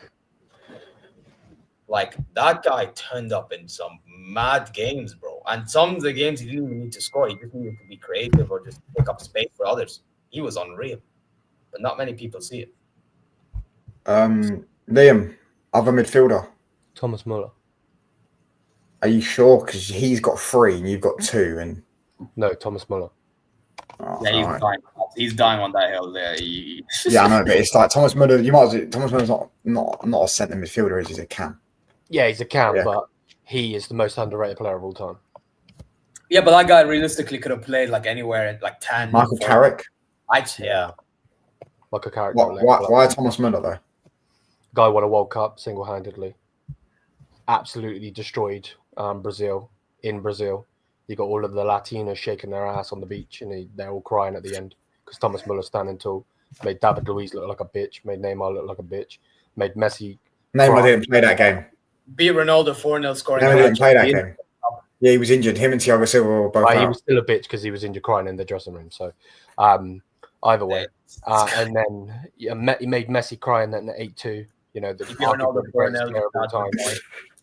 Like that guy turned up in some mad games, bro. And some of the games he didn't even need to score. He just needed to be creative or just pick up space for others. He was unreal, but not many people see it. Liam, other midfielder. Thomas Muller. Are you sure? Because he's got 3 and you've got 2, and No, Thomas Muller. Yeah, he's dying. He's dying on that hill there. Yeah, I know, but it's like Thomas Muller. You might as well, Thomas Muller's not a centre midfielder, is he? He's a cam. Yeah, he's a cam, Yeah. but he is the most underrated player of all time. Yeah, but that guy realistically could have played like anywhere in like 10. Michael Carrick. Yeah. Like a character. Why Thomas Muller though? Guy won a World Cup single-handedly. Absolutely destroyed Brazil in Brazil. You got all of the Latinos shaking their ass on the beach, and they're all crying at the end because Thomas Muller standing tall. Made David Luiz look like a bitch. Made Neymar look like a bitch. Made Messi. Neymar didn't play that game. Beat Ronaldo 4-0 scoring. Neymar didn't play that game. Yeah, he was injured. Him and Thiago Silva were both out. He was still a bitch because he was injured crying in the dressing room. So, either way. And then he made Messi cry in that 8-2. You know, the Ronaldo greatest player of all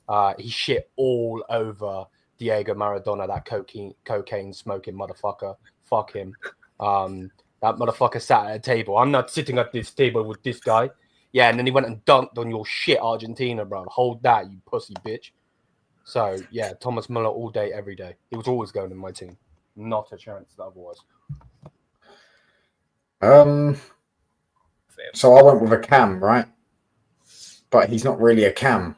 time. He shit all over Diego Maradona, that cocaine smoking motherfucker. Fuck him. That motherfucker sat at a table. I'm not sitting at this table with this guy. Yeah, and then he went and dunked on your shit Argentina, bro. Hold that, you pussy bitch. So, yeah, Thomas Muller all day, every day. He was always going in my team. Not a chance otherwise. So I went with a cam, right? But he's not really a cam.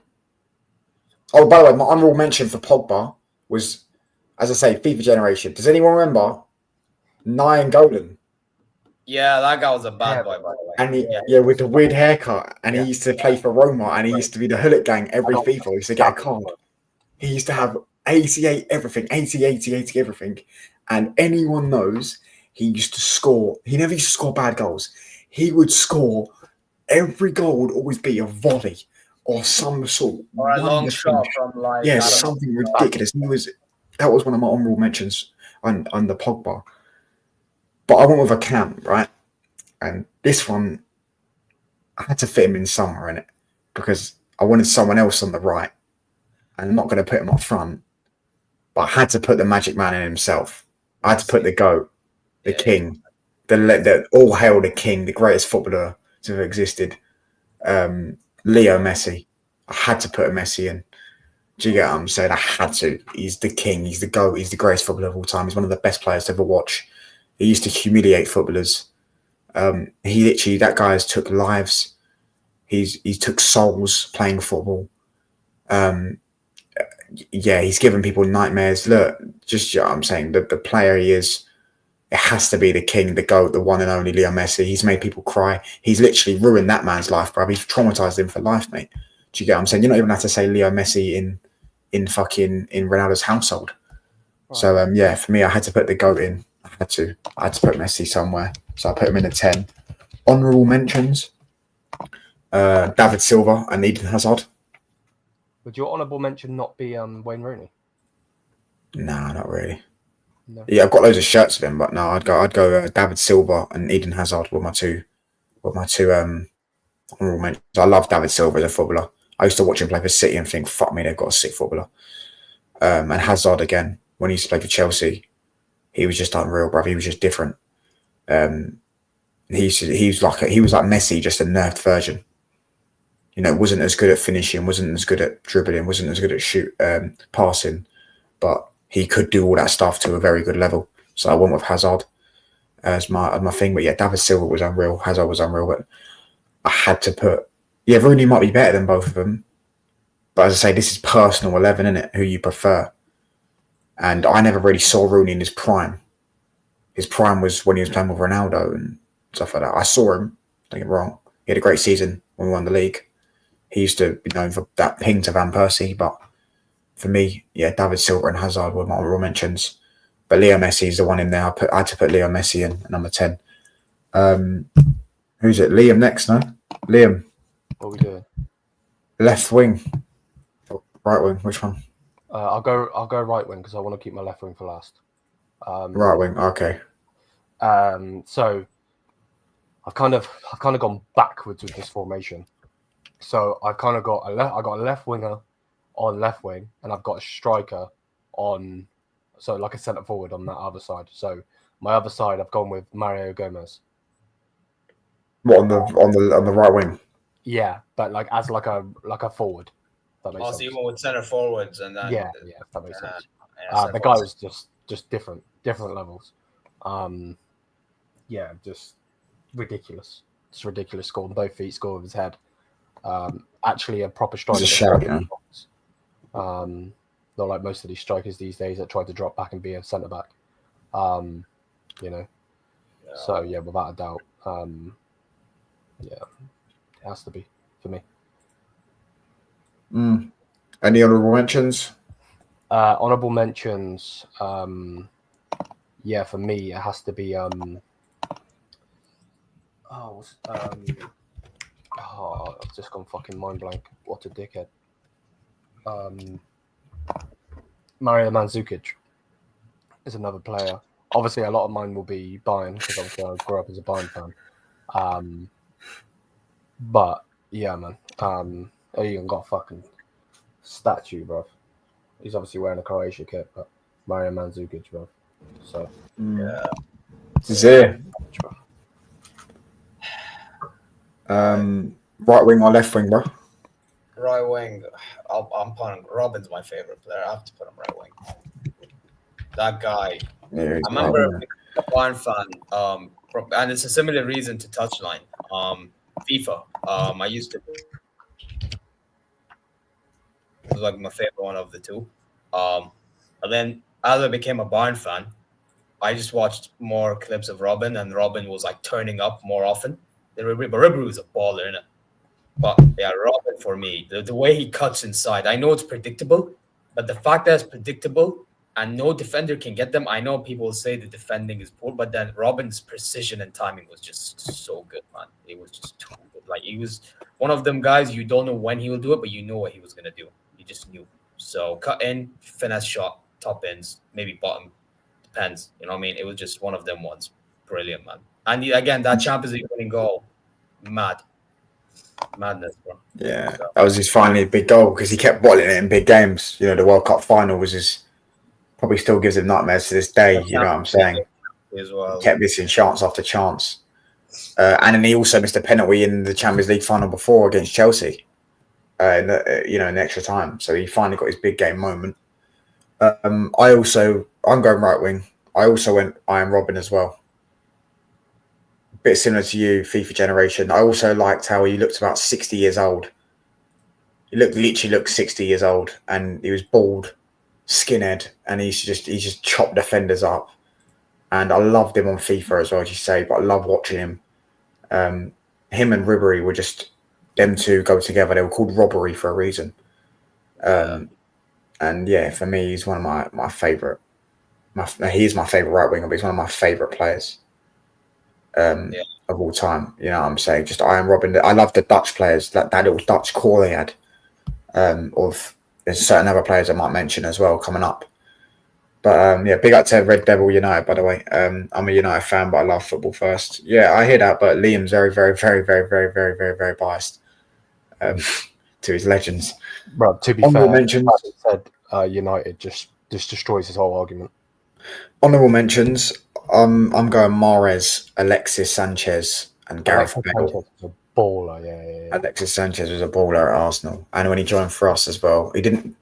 Oh, by the way, my honourable mention for Pogba was, as I say, FIFA generation. Does anyone remember Golan? Yeah, that guy was a bad boy, by the way. And with the weird haircut. And he used to play for Roma, and he used to be the Hullet gang every FIFA. He used to get a card. He used to have 88 everything, 80 everything. And anyone knows he used to score. He never used to score bad goals. He would score. Every goal would always be a volley or some sort. Or a long shot from like something ridiculous. That was one of my honourable mentions on the Pogba. But I went with a cam, right? And this one, I had to fit him in somewhere in it because I wanted someone else on the right. And I'm not going to put him up front, but I had to put the magic man in himself. I had to put the GOAT, the king, the all hail the king, the greatest footballer to have existed, Leo Messi. I had to put a Messi in. Do you get what I'm saying? I had to. He's the king. He's the GOAT. He's the greatest footballer of all time. He's one of the best players to ever watch. He used to humiliate footballers. That guy has took lives. He's took souls playing football. He's given people nightmares. Look, just I'm saying the player he is, it has to be the king, the GOAT, the one and only Leo Messi. He's made people cry. He's literally ruined that man's life, bro. He's traumatized him for life, mate. Do you get what I'm saying? You don't even have to say Leo Messi in Ronaldo's household. Right. So for me, I had to put the GOAT in. I had to put Messi somewhere. So I put him in a 10. Honourable mentions: David Silva and Eden Hazard. Would your honourable mention not be Wayne Rooney? Nah, not really. No. Yeah, I've got loads of shirts of him, but no, I'd go David Silva and Eden Hazard were my two honourable mentions. I love David Silva as a footballer. I used to watch him play for City and think, fuck me, they've got a sick footballer. And Hazard again, when he used to play for Chelsea, he was just unreal, bruv. He was just different. He was like Messi, just a nerfed version. You know, wasn't as good at finishing, wasn't as good at dribbling, wasn't as good at passing, but he could do all that stuff to a very good level. So I went with Hazard as my thing. But yeah, David Silva was unreal. Hazard was unreal. But I had to put... Yeah, Rooney might be better than both of them. But as I say, this is personal 11, isn't it? Who you prefer. And I never really saw Rooney in his prime. His prime was when he was playing with Ronaldo and stuff like that. I saw him, don't get me wrong. He had a great season when we won the league. He used to be known for that ping to Van Persie, but for me, yeah, David Silva and Hazard were my honourable mentions. But Leo Messi is the one in there. I had to put Leo Messi in number 10. Who's it? Liam next, no? Liam. What are we doing? Left wing. Right wing, which one? I'll go right wing because I want to keep my left wing for last. Right wing, okay. So I've kind of gone backwards with this formation. So I kind of got I got a left winger on left wing, and I've got a striker on, so like a centre forward on that other side. So my other side, I've gone with Mario Gomez. What on the right wing? Yeah, but like as like a forward. That makes Also, sense. you went with centre forwards, and then Yeah, if that makes sense. yeah, The guy was just different levels. Yeah, just ridiculous. It's ridiculous. Score on both feet, score with his head. Actually, a proper striker. It's a shout, yeah. Not like most of these strikers these days that try to drop back and be a centre back. You know. Yeah. So yeah, without a doubt, yeah, it has to be for me. Any honourable mentions? Honourable mentions. Yeah, for me, it has to be. I've just gone fucking mind blank. What a dickhead. Mario Mandzukic is another player. Obviously, a lot of mine will be Bayern because obviously I grew up as a Bayern fan. But yeah, man. He even got a fucking statue, bro. He's obviously wearing a Croatia kit, but Mario Mandzukic, bro. So yeah. Zir. Right wing or left wing, bro? Right wing. I'm putting Robben's my favorite player. I have to put him right wing. That guy. Yeah, I remember being a Bayern fan. And it's a similar reason to Touchline. FIFA. I used to. It was like my favorite one of the two. And then as I became a Bayern fan, I just watched more clips of Robben, and Robben was like turning up more often. But Ribery was a baller, innit? But yeah, Robben for me, the way he cuts inside, I know it's predictable, but the fact that it's predictable and no defender can get them, I know people say the defending is poor, but then Robben's precision and timing was just so good, man. It was just too good. Like, he was one of them guys, you don't know when he will do it, but you know what he was going to do. You just knew. So cut in, finesse shot, top ends, maybe bottom, depends. You know what I mean? It was just one of them ones. Brilliant, man. And again, that Champions League winning goal, madness, bro. Yeah, that was his finally big goal because he kept bottling it in big games. You know, the World Cup final was his, probably still gives him nightmares to this day. You know what I'm saying? As well. He kept missing chance after chance. And then he also missed a penalty in the Champions League final before against Chelsea. In extra time. So he finally got his big game moment. I'm going right wing. I also went Iron Robben as well. Bit similar to you, FIFA generation. I also liked how he looked about 60 years old. He literally looked 60 years old, and he was bald, skinhead, and he just chopped defenders up. And I loved him on FIFA as well, as you say. But I love watching him. Him and Ribery were just, them two go together. They were called Robbery for a reason. And yeah, for me, he's one of my favorite. He's my favorite right winger, but he's one of my favorite players. Of all time, you know what I'm saying? Just Iron Robben. I love the Dutch players, that little Dutch core they had. There's certain other players I might mention as well coming up. But yeah, big up to Red Devil United, by the way. I'm a United fan, but I love football first. Yeah, I hear that, but Liam's very, very, very, very, very, very, very, very biased to his legends. Bro, to be fair, mentions, said United just destroys his whole argument. Honourable mentions. I'm going Mahrez, Alexis Sanchez, and Gareth Bale. Sanchez was a baller, yeah. Alexis Sanchez was a baller at Arsenal, and when he joined for us as well, he didn't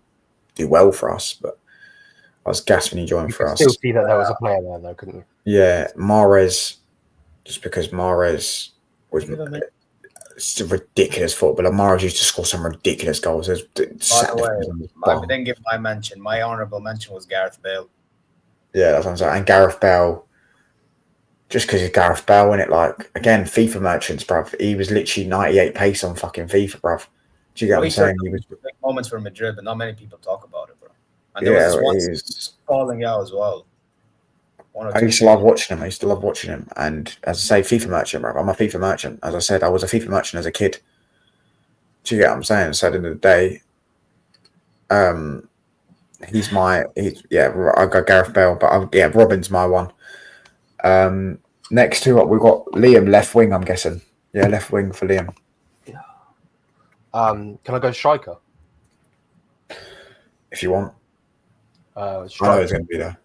do well for us, but I was gassed when he joined for us. Still see that there was a player there, though, couldn't you? Yeah, Mahrez, just because Mahrez was it's a ridiculous footballer. Mahrez used to score some ridiculous goals. By the way, I didn't give my mention. My honourable mention was Gareth Bale. Yeah, that's what I'm saying. And Gareth Bale, just because he's Gareth Bale, innit? Like, again, FIFA merchants, bruv. He was literally 98 pace on fucking FIFA, bruv. Do you get what I'm saying? He was big moments for Madrid, but not many people talk about it, bro. And there was this one falling out as well. I used to love watching him. And as I say, FIFA merchant, bruv. I'm a FIFA merchant. As I said, I was a FIFA merchant as a kid. Do you get what I'm saying? So at the end of the day, I got Gareth Bale, but Robben's my one. Next two up, we've got Liam, left wing, I'm guessing. Yeah, left wing for Liam. Can I go striker? If you want. I know Striker. he's going to be there.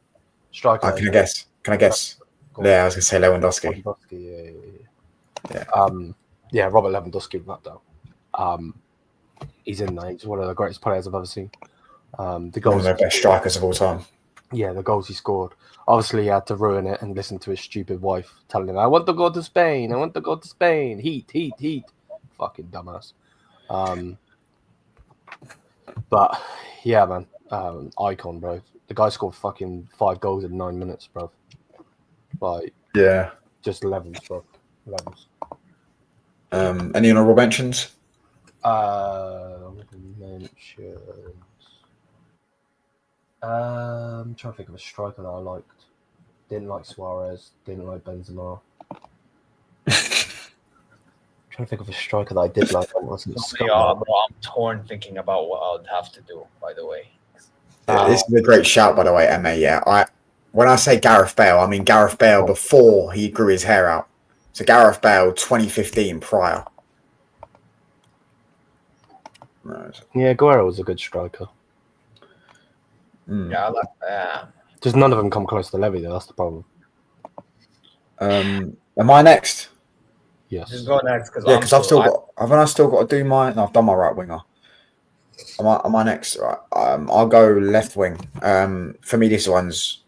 Striker. Can I guess? Can I guess? Go on. Yeah, I was going to say Lewandowski. Yeah, Robert Lewandowski, without doubt. He's in there. He's one of the greatest players I've ever seen. The One of goals, the best strikers of all time. yeah, the goals he scored. Obviously, he had to ruin it and listen to his stupid wife telling him, "I want to go to Spain. I want to go to Spain. Heat, heat, heat." Fucking dumbass. But yeah, man, icon, bro. The guy scored fucking 5 goals in 9 minutes, bro. Like, Yeah. just levels, bro. Levels. Any honorable mentions? Mentions. I'm trying to think of a striker that I liked. Didn't like Suarez. Didn't like Benzema. Trying to think of a striker that I did like. Wasn't I'm torn thinking about what I would have to do, by the way. Yeah, this is a great shout, by the way, Emma. Yeah, when I say Gareth Bale, I mean Gareth Bale before he grew his hair out. So Gareth Bale, 2015 prior. Right. Yeah, Guerrero was a good striker. Yeah, I like that. Just none of them come close to Levy, though. That's the problem. Am I next? Yes. Just go next because Yeah, because I've still got to do my. No, I've done my right winger. Am I next? Right. I'll go left wing. For me, this one's.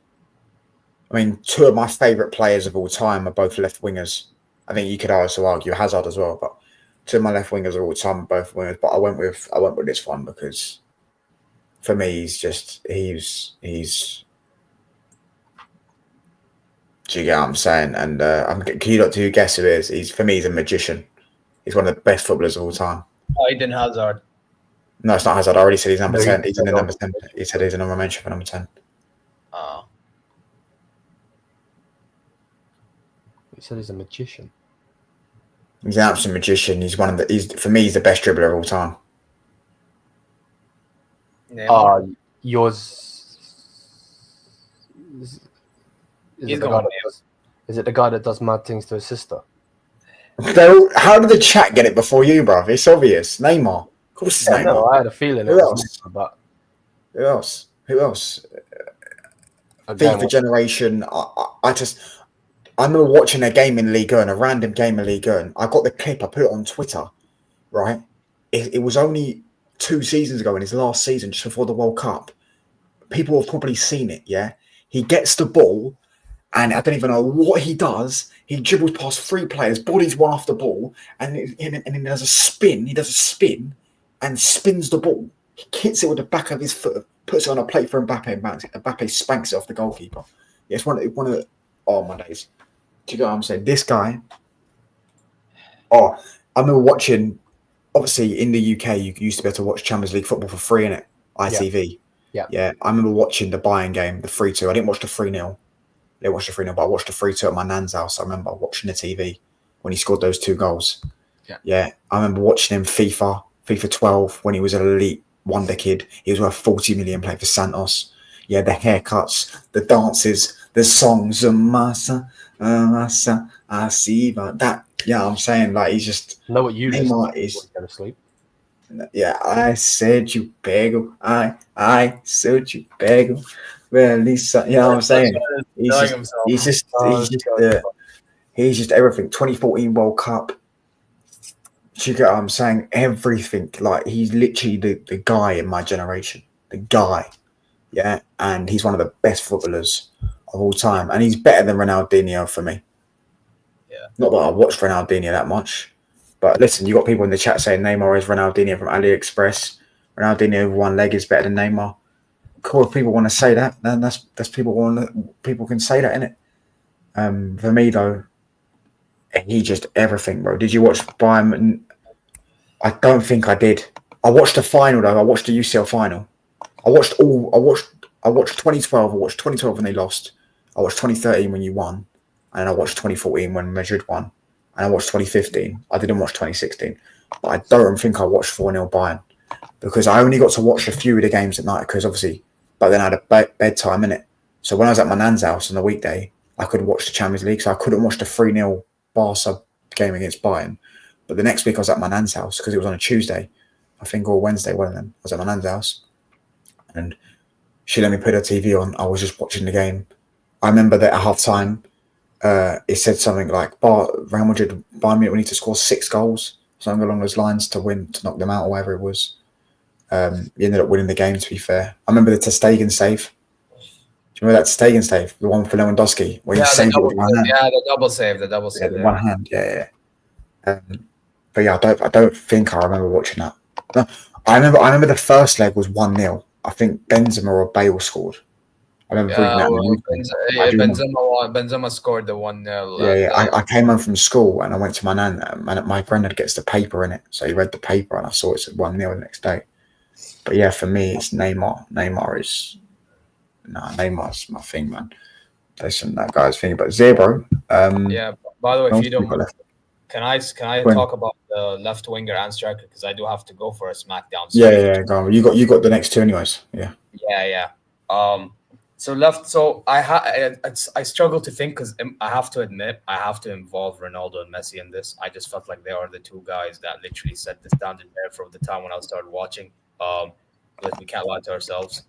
I mean, two of my favourite players of all time are both left wingers. I think you could also argue Hazard as well, but two of my left wingers are all time both wingers. But I went with this one because for me, he's. Do you get what I'm saying? And can you not do guess who it is? For me, he's a magician. He's one of the best footballers of all time. Eden Hazard. No, it's not Hazard. I already said he's number No, 10. He's in the number 10. He said he's a number mention for number 10. He said he's a magician. He's an absolute magician. For me, he's the best dribbler of all time. Yours. Is it the guy that does mad things to his sister? How did the chat get it before you, bruv? It's obvious. Neymar. Of course it's Neymar. No, I had a feeling. Who else? Neymar, but Who else? FIFA generation. I remember watching a game in Ligue 1, a random game in Ligue 1. I got the clip. I put it on Twitter, right? It was only 2 seasons ago in his last season, just before the World Cup. People have probably seen it, yeah? He gets the ball, and I don't even know what he does. He dribbles past 3 players, bodies one off the ball, and he does a spin. He does a spin and spins the ball. He hits it with the back of his foot, puts it on a plate for Mbappe, and Mbappe spanks it off the goalkeeper. Yeah, it's one of the my days. Do you know what I'm saying? This guy. I remember watching. Obviously, in the UK, you used to be able to watch Champions League football for free, innit? ITV. Yeah. I remember watching the Bayern game, the 3-2. I didn't watch the 3-0. I didn't watch the 3-0, but I watched the 3-2 at my nan's house. I remember watching the TV when he scored those 2 goals. Yeah. I remember watching him FIFA 12 when he was an elite wonder kid. He was worth 40 million playing for Santos. Yeah, the haircuts, the dances, the songs, Masa, I see that. Yeah, I'm saying like he's just. Know what you Neymar is. Go to sleep. Yeah, I said you pego. I said you pego. Well, Lisa, you know what I'm saying? He's just everything. 2014 World Cup. Do you get what I'm saying? Everything. Like he's literally the guy in my generation. The guy. Yeah, and he's one of the best footballers of all time, and he's better than Ronaldinho for me. Yeah. Not that I watched Ronaldinho that much, but listen, you got people in the chat saying Neymar is Ronaldinho from AliExpress. Ronaldinho with one leg is better than Neymar. Cool, if people want to say that, then that's people can say that, innit? For me though, he just everything, bro. Did you watch Bayern? I don't think I did. I watched the final though. I watched the UCL final. I watched 2012. I watched 2012 when they lost. I watched 2013 when you won, and I watched 2014 when Madrid won, and I watched 2015. I didn't watch 2016, but I don't think I watched 4-0 Bayern because I only got to watch a few of the games at night because obviously, but then I had a bedtime in it. So when I was at my nan's house on the weekday, I could watch the Champions League. So I couldn't watch the 3-0 Barca game against Bayern. But the next week I was at my nan's house because it was on a Tuesday, I think, or Wednesday, one of them. I was at my nan's house and she let me put her TV on. I was just watching the game. I remember that at half time, it said something like Real Madrid, Bayern Munich, we need to score 6 goals, something along those lines to win, to knock them out or whatever it was. He ended up winning the game, to be fair. I remember the ter Stegen save. Do you remember that ter Stegen save? The one for Lewandowski, where he saved it with one hand. Yeah, the double save. Yeah, the one hand, yeah. But yeah, I don't think I remember watching that. No, I remember the first leg was 1-0. I think Benzema or Bale scored. I remember reading that. Benzema scored the 1-0. Yeah. I came home from school and I went to my nan, and my granddad gets the paper in it. So he read the paper and I saw it said 1-0 the next day. But yeah, for me, it's Neymar. Neymar's my thing, man. Listen, that guy's thing. But Zero. Yeah, by the way, if you don't mind, can I talk about the left winger and striker? Because I do have to go for a smackdown. Yeah, go on. You got the next two anyways. Yeah. So I struggle to think because I have to admit I have to involve Ronaldo and Messi in this. I just felt like they are the two guys that literally set the standard there from the time when I started watching. We can't lie to ourselves.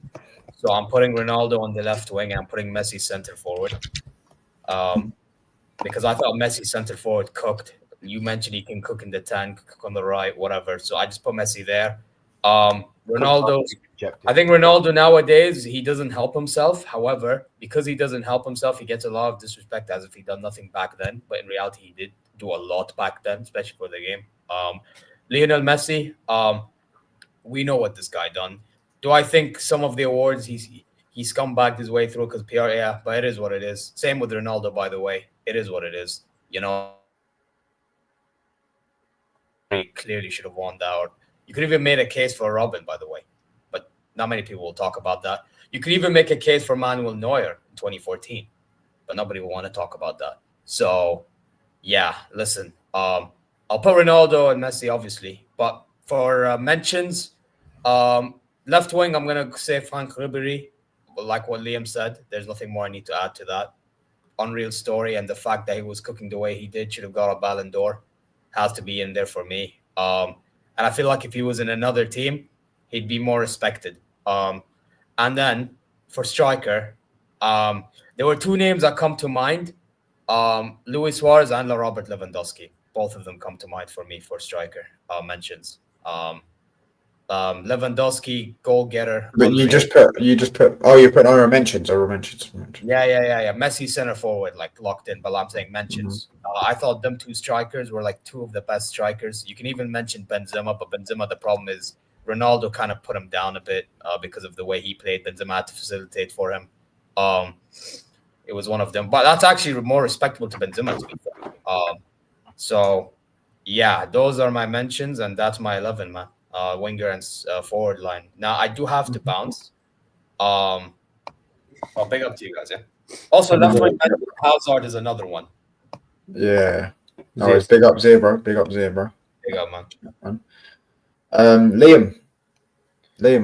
So I'm putting Ronaldo on the left wing and I'm putting Messi center forward. Because I thought Messi center forward cooked. You mentioned he can cook in the 10, cook on the right, whatever. So I just put Messi there. Ronaldo, I think Ronaldo nowadays, he doesn't help himself. However, because he doesn't help himself, he gets a lot of disrespect as if he done nothing back then. But in reality, he did do a lot back then, especially for the game. Lionel Messi, we know what this guy done. Do I think some of the awards he scumbagged his way through because PR? Yeah, but it is what it is. Same with Ronaldo, by the way. It is what it is. You know, he clearly should have won that. You could even made a case for Robben, by the way, but not many people will talk about that. You could even make a case for Manuel Neuer in 2014, but nobody will want to talk about that. So, yeah, listen, I'll put Ronaldo and Messi, obviously, but for mentions, left wing, I'm going to say Frank Ribery. Like what Liam said, there's nothing more I need to add to that. Unreal story, and the fact that he was cooking the way he did, should have got a Ballon d'Or, has to be in there for me. And I feel like if he was in another team, he'd be more respected. And then for striker, there were two names that come to mind. Luis Suarez and Robert Lewandowski. Both of them come to mind for me for striker mentions. Lewandowski, goal getter. But you just put you put honorable mentions. Yeah. Messi center forward, like locked in, but I'm saying mentions. I thought them two strikers were like two of the best strikers. You can even mention Benzema, but Benzema, the problem is Ronaldo kind of put him down a bit because of the way he played. Benzema had to facilitate for him. It was one of them, but that's actually more respectable to Benzema, to be fair. So yeah, those are my mentions, and that's my 11, man. Winger and forward line. Now I do have to bounce. I'll big up to you guys. Yeah. Also, left wing Hazard is another one. Yeah. No, it's big up Zebra. Big up, man. Liam,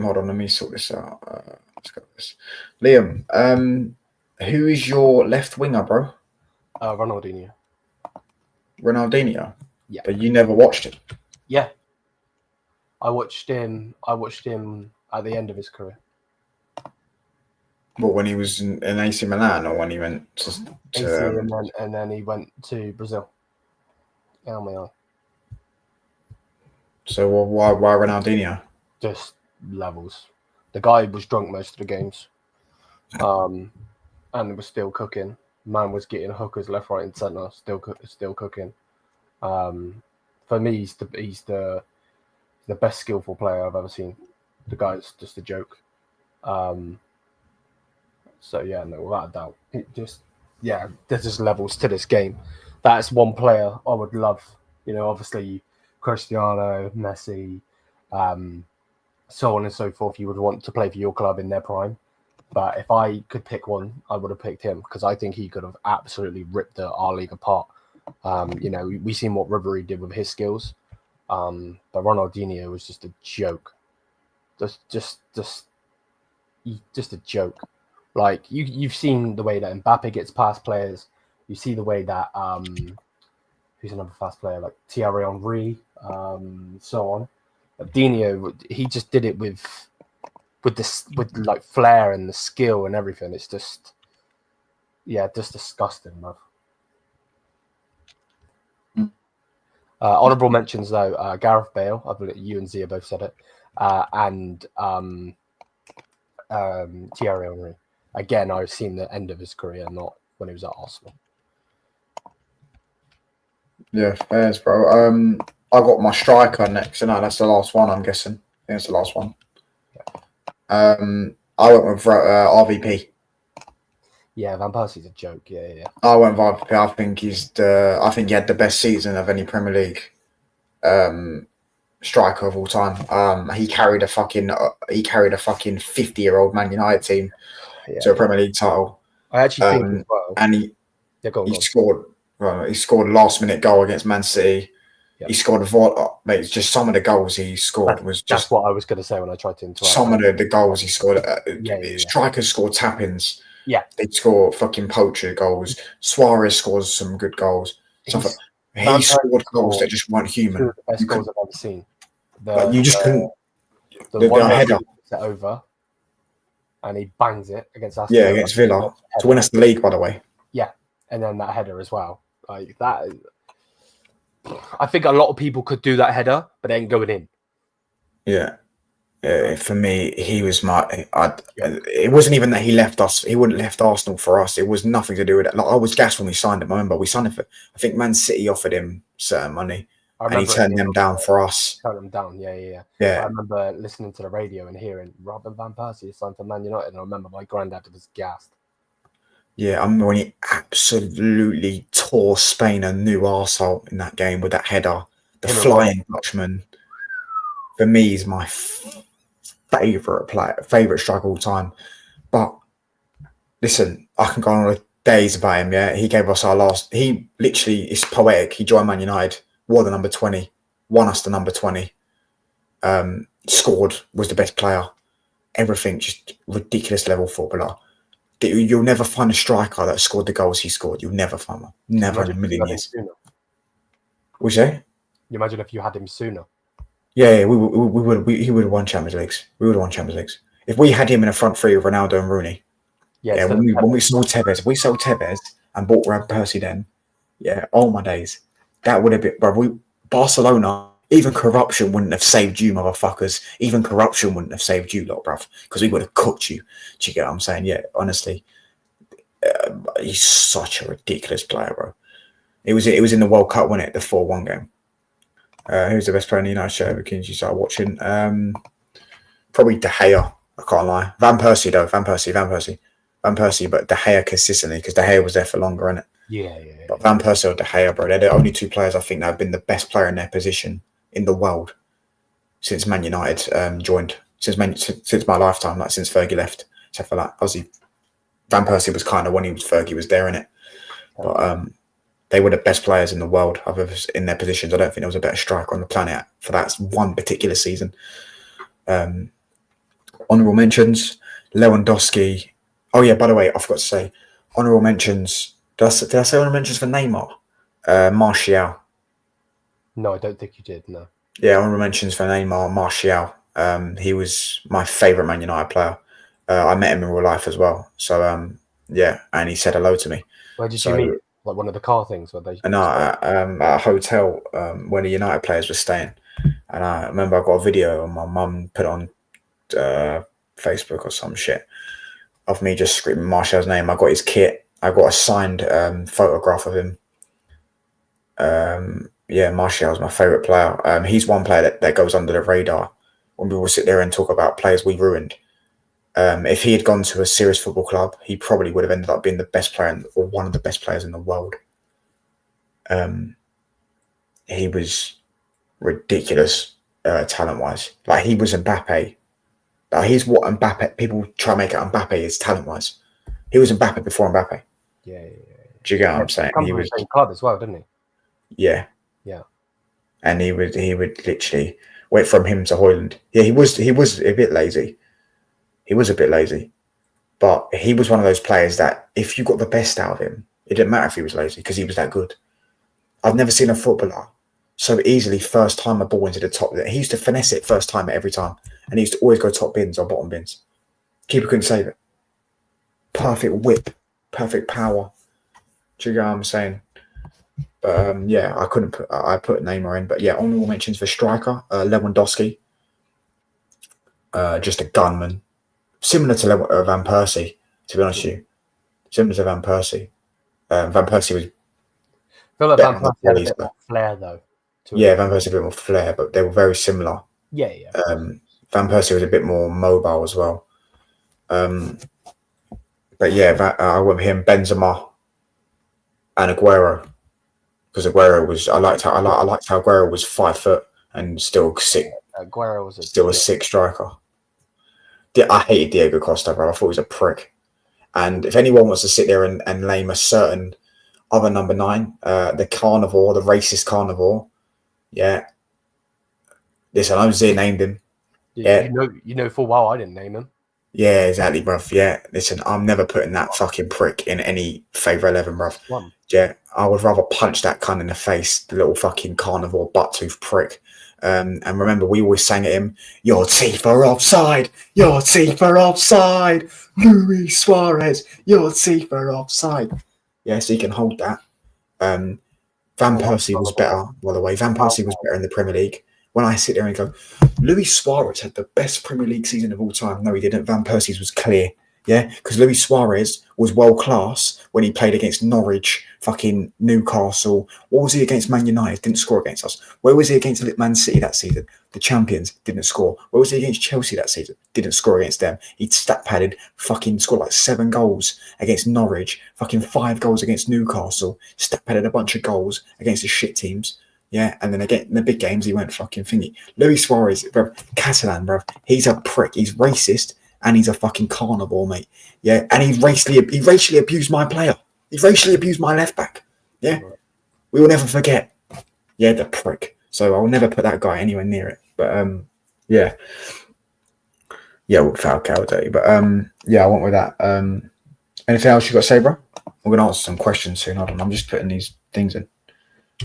hold on. Let me sort this out. Let's go this. Liam, who is your left winger, bro? Ronaldinho. Ronaldinho. Yeah. But you never watched it. Yeah. I watched him at the end of his career. Well, when he was in AC Milan, or when he went to AC and then he went to Brazil. Oh my eye. So why Ronaldinho? Just levels. The guy was drunk most of the games, and was still cooking. Man was getting hookers left, right, and centre. Still cooking. For me, he's the best skillful player I've ever seen. The guy's just a joke. So yeah, no, without a doubt. There's just levels to this game. That's one player I would love. You know, obviously Cristiano, Messi, so on and so forth. You would want to play for your club in their prime. But if I could pick one, I would have picked him because I think he could have absolutely ripped our league apart. We seen what Ribery did with his skills. But Ronaldinho was just a joke. Just a joke. Like you've seen the way that Mbappe gets past players. You see the way that who's another fast player like Thierry Henry, so on. But Dino, he just did it with like flair and the skill and everything. It's just disgusting, man. Honourable mentions though, Gareth Bale. I believe you and Zia both said it, and Thierry Henry. Again, I've seen the end of his career, not when he was at Arsenal. Yeah, fairs, bro. I got my striker next. No, that's the last one, I'm guessing. I think that's the last one. I went with RVP. Yeah, Van Persie's a joke. Yeah. I went with RVP. I think he had the best season of any Premier League striker of all time. He carried a fucking 50-year-old Man United team to a Premier League title. I actually think as well. And he scored. He scored a last-minute goal against Man City. Yep. He scored mate. Just some of the goals he scored was just. That's what I was going to say when I tried to interrupt. Some of the goals he scored. Strikers scored tap-ins. Yeah, they score fucking poacher goals. Suarez scores some good goals. He scored goals that just weren't human. Two of the best goals I've ever seen. You just couldn't. The one header over, and he bangs it against Aston Villa. Yeah, against Villa to win us the league, by the way. Yeah, and then that header as well. Like that. I think a lot of people could do that header, but they ain't going in. Yeah. For me, he was it wasn't even that he left us. He wouldn't left Arsenal for us. It was nothing to do with it. Like, I was gassed when we signed him. I remember we signed him for. I think Man City offered him certain money, and he turned them down for us. Turned them down. Yeah. I remember listening to the radio and hearing Robben Van Persie is signed for Man United, and I remember my granddad was gassed. Yeah, I remember when he absolutely tore Spain a new arsehole in that game with that header. The Flying Dutchman. For me, he's my favorite striker of all time. But listen, I can go on days about him. Yeah, he gave us our last. He literally is poetic. He joined Man United, wore the number 20, won us the number 20. Scored, was the best player. Everything, just ridiculous level footballer. You'll never find a striker that scored the goals he scored. You'll never find one. Never in a million years. What you say? You imagine if you had him sooner. Yeah, he would have won Champions Leagues. We would have won Champions Leagues if we had him in a front three with Ronaldo and Rooney. Yeah, when we sold Tevez, and bought Van Persie, then all my days, that would have been. Bro, Barcelona, even corruption wouldn't have saved you, motherfuckers. Even corruption wouldn't have saved you, lot, bruv, because we would have cooked you. Do you get what I'm saying? Yeah, honestly, he's such a ridiculous player, bro. It was in the World Cup, wasn't it? The 4-1 game. Who's the best player in the United shirt ever since you started watching? Probably De Gea. I can't lie. Van Persie though. Van Persie, but De Gea consistently, because De Gea was there for longer, innit? Yeah. But Van Persie or De Gea, bro, they're the only two players I think that have been the best player in their position in the world since Man United joined. Since my lifetime, like since Fergie left. Except for that, obviously, Van Persie was kind of when Fergie was there, innit? But they were the best players in the world I've ever in their positions. I don't think there was a better striker on the planet for that one particular season. Honourable mentions: Lewandowski. Oh yeah, by the way, I forgot to say honourable mentions. Did I say honourable mentions for Neymar? Martial. No, I don't think you did. No. Yeah, honourable mentions for Neymar. Martial. He was my favourite Man United player. I met him in real life as well. So and he said hello to me. Where did you meet? Like one of the car things where they. No, at a hotel where the United players were staying, and I remember I got a video and my mum put on Facebook or some shit of me just screaming Martial's name. I got his kit. I got a signed photograph of him. Martial's my favourite player. He's one player that goes under the radar when we will sit there and talk about players we ruined. If he had gone to a serious football club, he probably would have ended up being the best player or one of the best players in the world. He was ridiculous talent-wise. Like, he was Mbappe. Like, he's what Mbappe... People try to make it Mbappe is talent-wise. He was Mbappe before Mbappe. Yeah. Do you get what I'm saying? He was the same club as well, didn't he? Yeah. Yeah. And he would literally wait from him to Højlund. Yeah, he was a bit lazy. But he was one of those players that if you got the best out of him, it didn't matter if he was lazy because he was that good. I've never seen a footballer so easily first time a ball into the top. He used to finesse it first time every time, and he used to always go top bins or bottom bins. Keeper couldn't save it. Perfect whip, perfect power. Do you get what I'm saying? But yeah, I couldn't put. I put Neymar in, but yeah, honorable mentions for striker, Lewandowski. Just a gunman, similar to Van Persie. To be honest with you, similar to Van Persie. Van Persie was. I feel like better Van on Persie had a the bit more flair though. Yeah, Van Persie had a bit more flair, but they were very similar. Yeah, yeah. Van Persie was a bit more mobile as well. But yeah, I went with him, Benzema, and Aguero, because Aguero was. I liked how Aguero was 5 foot and still sick. Aguero was still a sick striker. I hated Diego Costa, bro. I thought he was a prick. And if anyone wants to sit there and name a certain other number 9, the carnivore, the racist carnivore, yeah. Listen, Ozil named him. Yeah, you know full well I didn't name him. Yeah, exactly, bruv. Yeah, listen, I'm never putting that fucking prick in any favourite 11, bruv. Yeah, I would rather punch that cunt in the face, the little fucking carnivore butt-tooth prick. And remember, we always sang at him, your teeth are offside, your teeth are offside, Luis Suarez, your teeth are offside. Yeah, so you can hold that. Van Persie was better, by the way. Van Persie was better in the Premier League. When I sit there and go, Luis Suarez had the best Premier League season of all time. No, he didn't. Van Persie's was clear. Yeah, because Luis Suarez was world class when he played against Norwich, fucking Newcastle. What was he against Man United? Didn't score against us. Where was he against Man City that season? The champions didn't score. Where was he against Chelsea that season? Didn't score against them. He'd stat padded, fucking scored like 7 goals against Norwich, fucking 5 goals against Newcastle, stat padded a bunch of goals against the shit teams. Yeah, and then again in the big games he went fucking thingy. Luis Suarez, bro, Catalan, bro, he's a prick. He's racist. And he's a fucking carnivore, mate. Yeah, and he racially abused my player. He racially abused my left back. Yeah, we will never forget. Yeah, the prick. So I'll never put that guy anywhere near it. But yeah, with Falcao Day. But yeah, I went with that. Anything else you got to say, bro? We're gonna answer some questions soon. Hold on, I'm just putting these things in.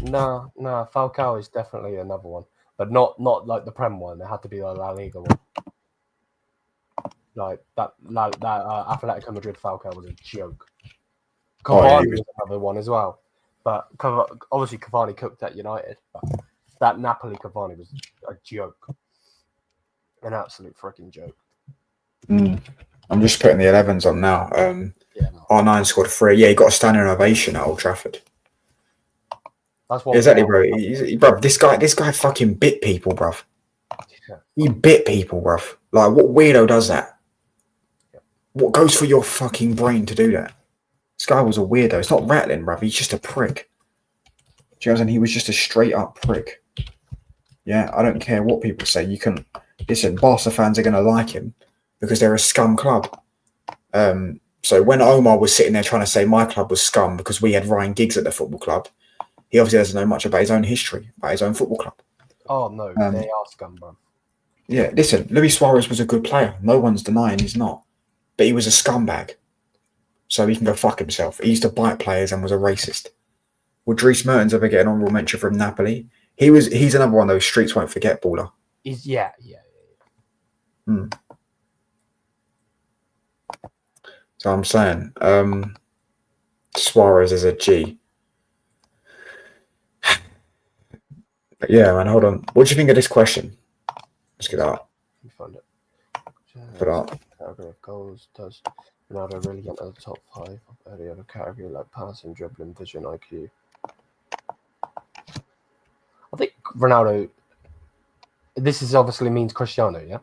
No, Falcao is definitely another one, but not like the Prem one. It had to be the La Liga one. Like that Atletico Madrid Falcao was a joke. Cavani was another one as well, but obviously Cavani cooked at United. But that Napoli Cavani was a joke, an absolute freaking joke. I'm just putting the 11s on now. R9 scored 3. Yeah, he got a standing ovation at Old Trafford. That's what exactly, bro. Bro, this guy fucking bit people, bro. Yeah. He bit people, bro. Like, what weirdo does that? What goes through your fucking brain to do that? This guy was a weirdo. It's not rattling, bruv. He's just a prick. Do you know what I'm saying? He was just a straight up prick. Yeah, I don't care what people say. You can listen. Barca fans are going to like him because they're a scum club. So when Omar was sitting there trying to say my club was scum because we had Ryan Giggs at the football club, he obviously doesn't know much about his own history, about his own football club. Oh no, they are scum, bruv. Yeah, listen. Luis Suarez was a good player. No one's denying he's not. But he was a scumbag. So he can go fuck himself. He used to bite players and was a racist. Would Dries Mertens ever get an honourable mention from Napoli? He's another one of those streets won't forget baller. Yeah. So I'm saying Suarez is a G. But yeah, man, hold on. What do you think of this question? Let's get out. Find it. Put up. Category of goals does Ronaldo really get to the top 5 of any other category like passing, dribbling, vision, IQ? I think Ronaldo. This is obviously means Cristiano, yeah.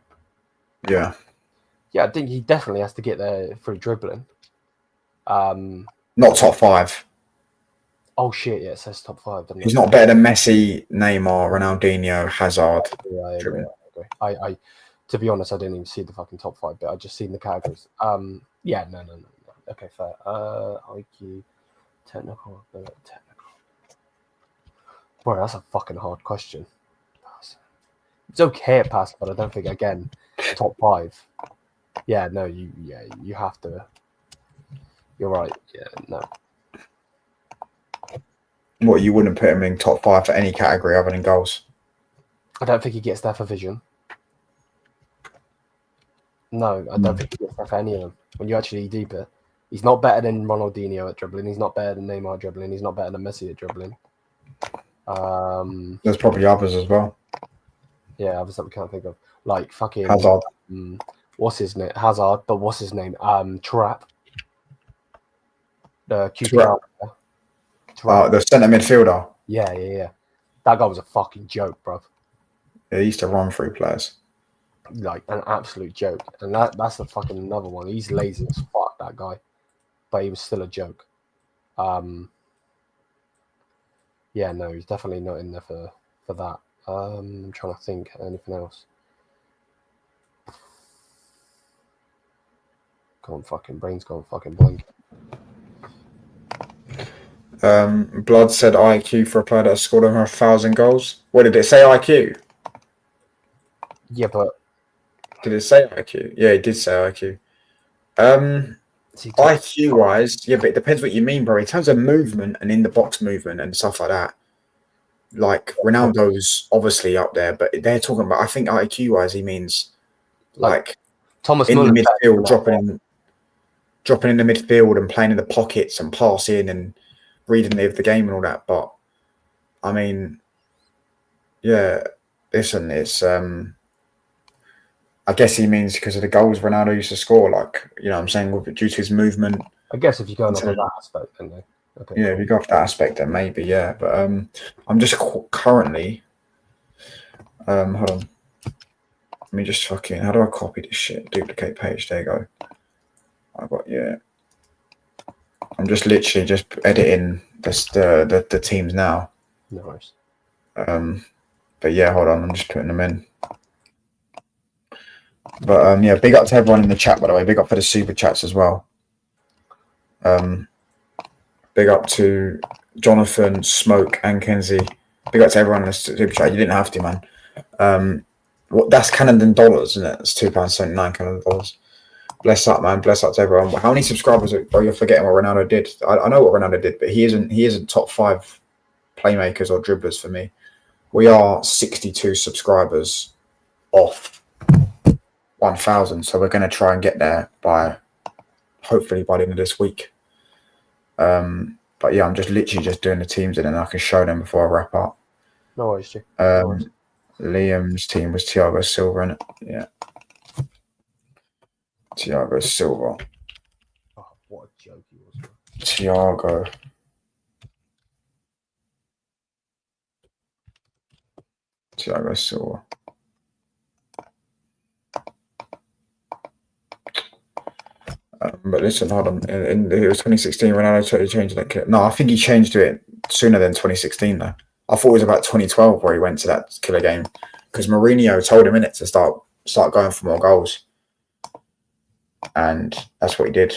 Yeah. Yeah, I think he definitely has to get there through dribbling. Not top 5. Oh shit! Yeah, it says top 5. He's not better than Messi, Neymar, Ronaldinho, Hazard. Yeah, I agree. I to be honest, I didn't even see the fucking top 5 bit. I just seen the categories. Yeah, no. Okay, fair. IQ, technical. Boy, that's a fucking hard question. It's okay at pass, but I don't think again top 5. Yeah, no, you have to. You're right. Yeah, no. What, you wouldn't put him in top 5 for any category other than goals? I don't think he gets there for vision. No, I don't think he gets there for any of them. When you actually deep it, he's not better than Ronaldinho at dribbling. He's not better than Neymar at dribbling. He's not better than Messi at dribbling. There's probably others as well. Yeah, others that we can't think of. Like fucking Hazard. What's his name? Hazard, but what's his name? Trap. The Thuram. Trap. The centre midfielder. Yeah. That guy was a fucking joke, bruv. Yeah, he used to run through players. Like an absolute joke. And that's the fucking another one. He's lazy as fuck, that guy. But he was still a joke. Yeah, no, he's definitely not in there for that. I'm trying to think anything else. Brain's gone fucking blank. Blood said IQ for a player that has scored over 1,000 goals. What did it say? IQ? Yeah, but did it say IQ? Yeah, it did say IQ. IQ wise, yeah, but it depends what you mean, bro. In terms of movement and in the box movement and stuff like that, like Ronaldo's obviously up there, but they're talking about. I think IQ wise, he means like Thomas in Muller the midfield, dropping in the midfield and playing in the pockets and passing and reading the game and all that. But I mean, yeah, listen, it's I guess he means because of the goals Ronaldo used to score, like, you know what I'm saying, due to his movement. I guess if you go on that aspect, then okay. Yeah, if you go off that aspect, then maybe, yeah. But I'm just currently hold on. Let me just fucking, how do I copy this shit? Duplicate page, there you go. I'm just literally just editing the teams now. No worries. But yeah, hold on, I'm just putting them in. But yeah, big up to everyone in the chat, by the way. Big up for the super chats as well. Big up to Jonathan, Smoke, and Kenzie. Big up to everyone in the super chat. You didn't have to, man. That's Canadian dollars, isn't it? It's £2.79 Canadian dollars. Bless up, man. Bless up to everyone. How many subscribers are you forgetting what Ronaldo did? I know what Ronaldo did, but he isn't top 5 playmakers or dribblers for me. We are 62 subscribers off 1,000, so we're going to try and get there hopefully by the end of this week. But yeah, I'm just literally just doing the teams in, and I can show them before I wrap up. No worries, Stu. Liam's team was Thiago Silva, innit? Yeah. Thiago Silva. Oh, what a joke he was. Thiago Silva. But listen, hold on. It was 2016. Ronaldo totally changed that kit. No, I think he changed it sooner than 2016, though. I thought it was about 2012 where he went to that killer game, because Mourinho told him in it to start going for more goals, and that's what he did.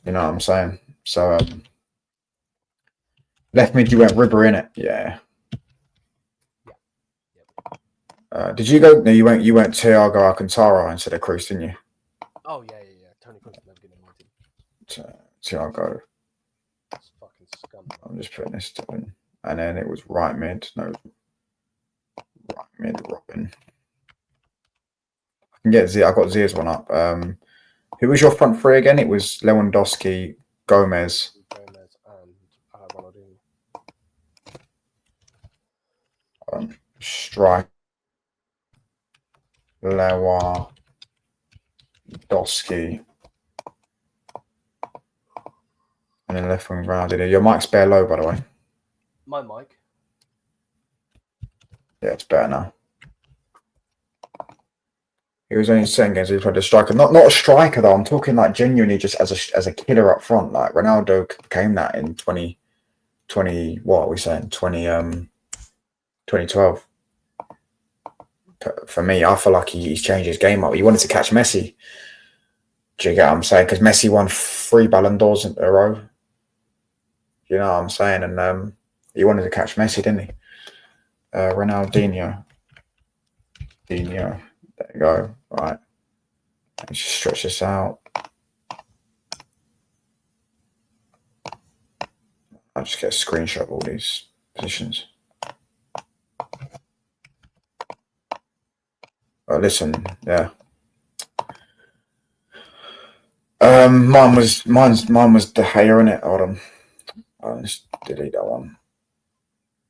You know what I'm saying? So left mid, you went Ribery in it, yeah. Did you go? No, you went Thiago Alcantara instead of Cruz, didn't you? Oh yeah. Tony Cruz never getting my team. Thiago. That's fucking scum. I'm just putting this in. And then it was right mid, Robben. I can get Z. I got Z's one up. Who was your front three again? It was Lewandowski, Gomez, and Ronaldinho. Strike, Lewandowski, and then left wing Ronaldinho. Your mic's bare low, by the way. My mic. Yeah, it's better now. He was only 7 games. He played a striker, not a striker though. I'm talking like genuinely just as a killer up front. Like Ronaldo became that in 2020. What are we saying? 2012. For me, I feel like he's changed his game up. He wanted to catch Messi. Do you get what I'm saying? Because Messi won 3 Ballon d'Ors in a row. You know what I'm saying? And he wanted to catch Messi, didn't he? Ronaldinho. There you go. Right. Let's just stretch this out. I'll just get a screenshot of all these positions. Oh, listen, yeah. Mine was De Gea, innit? Hold on. I'll just delete that one.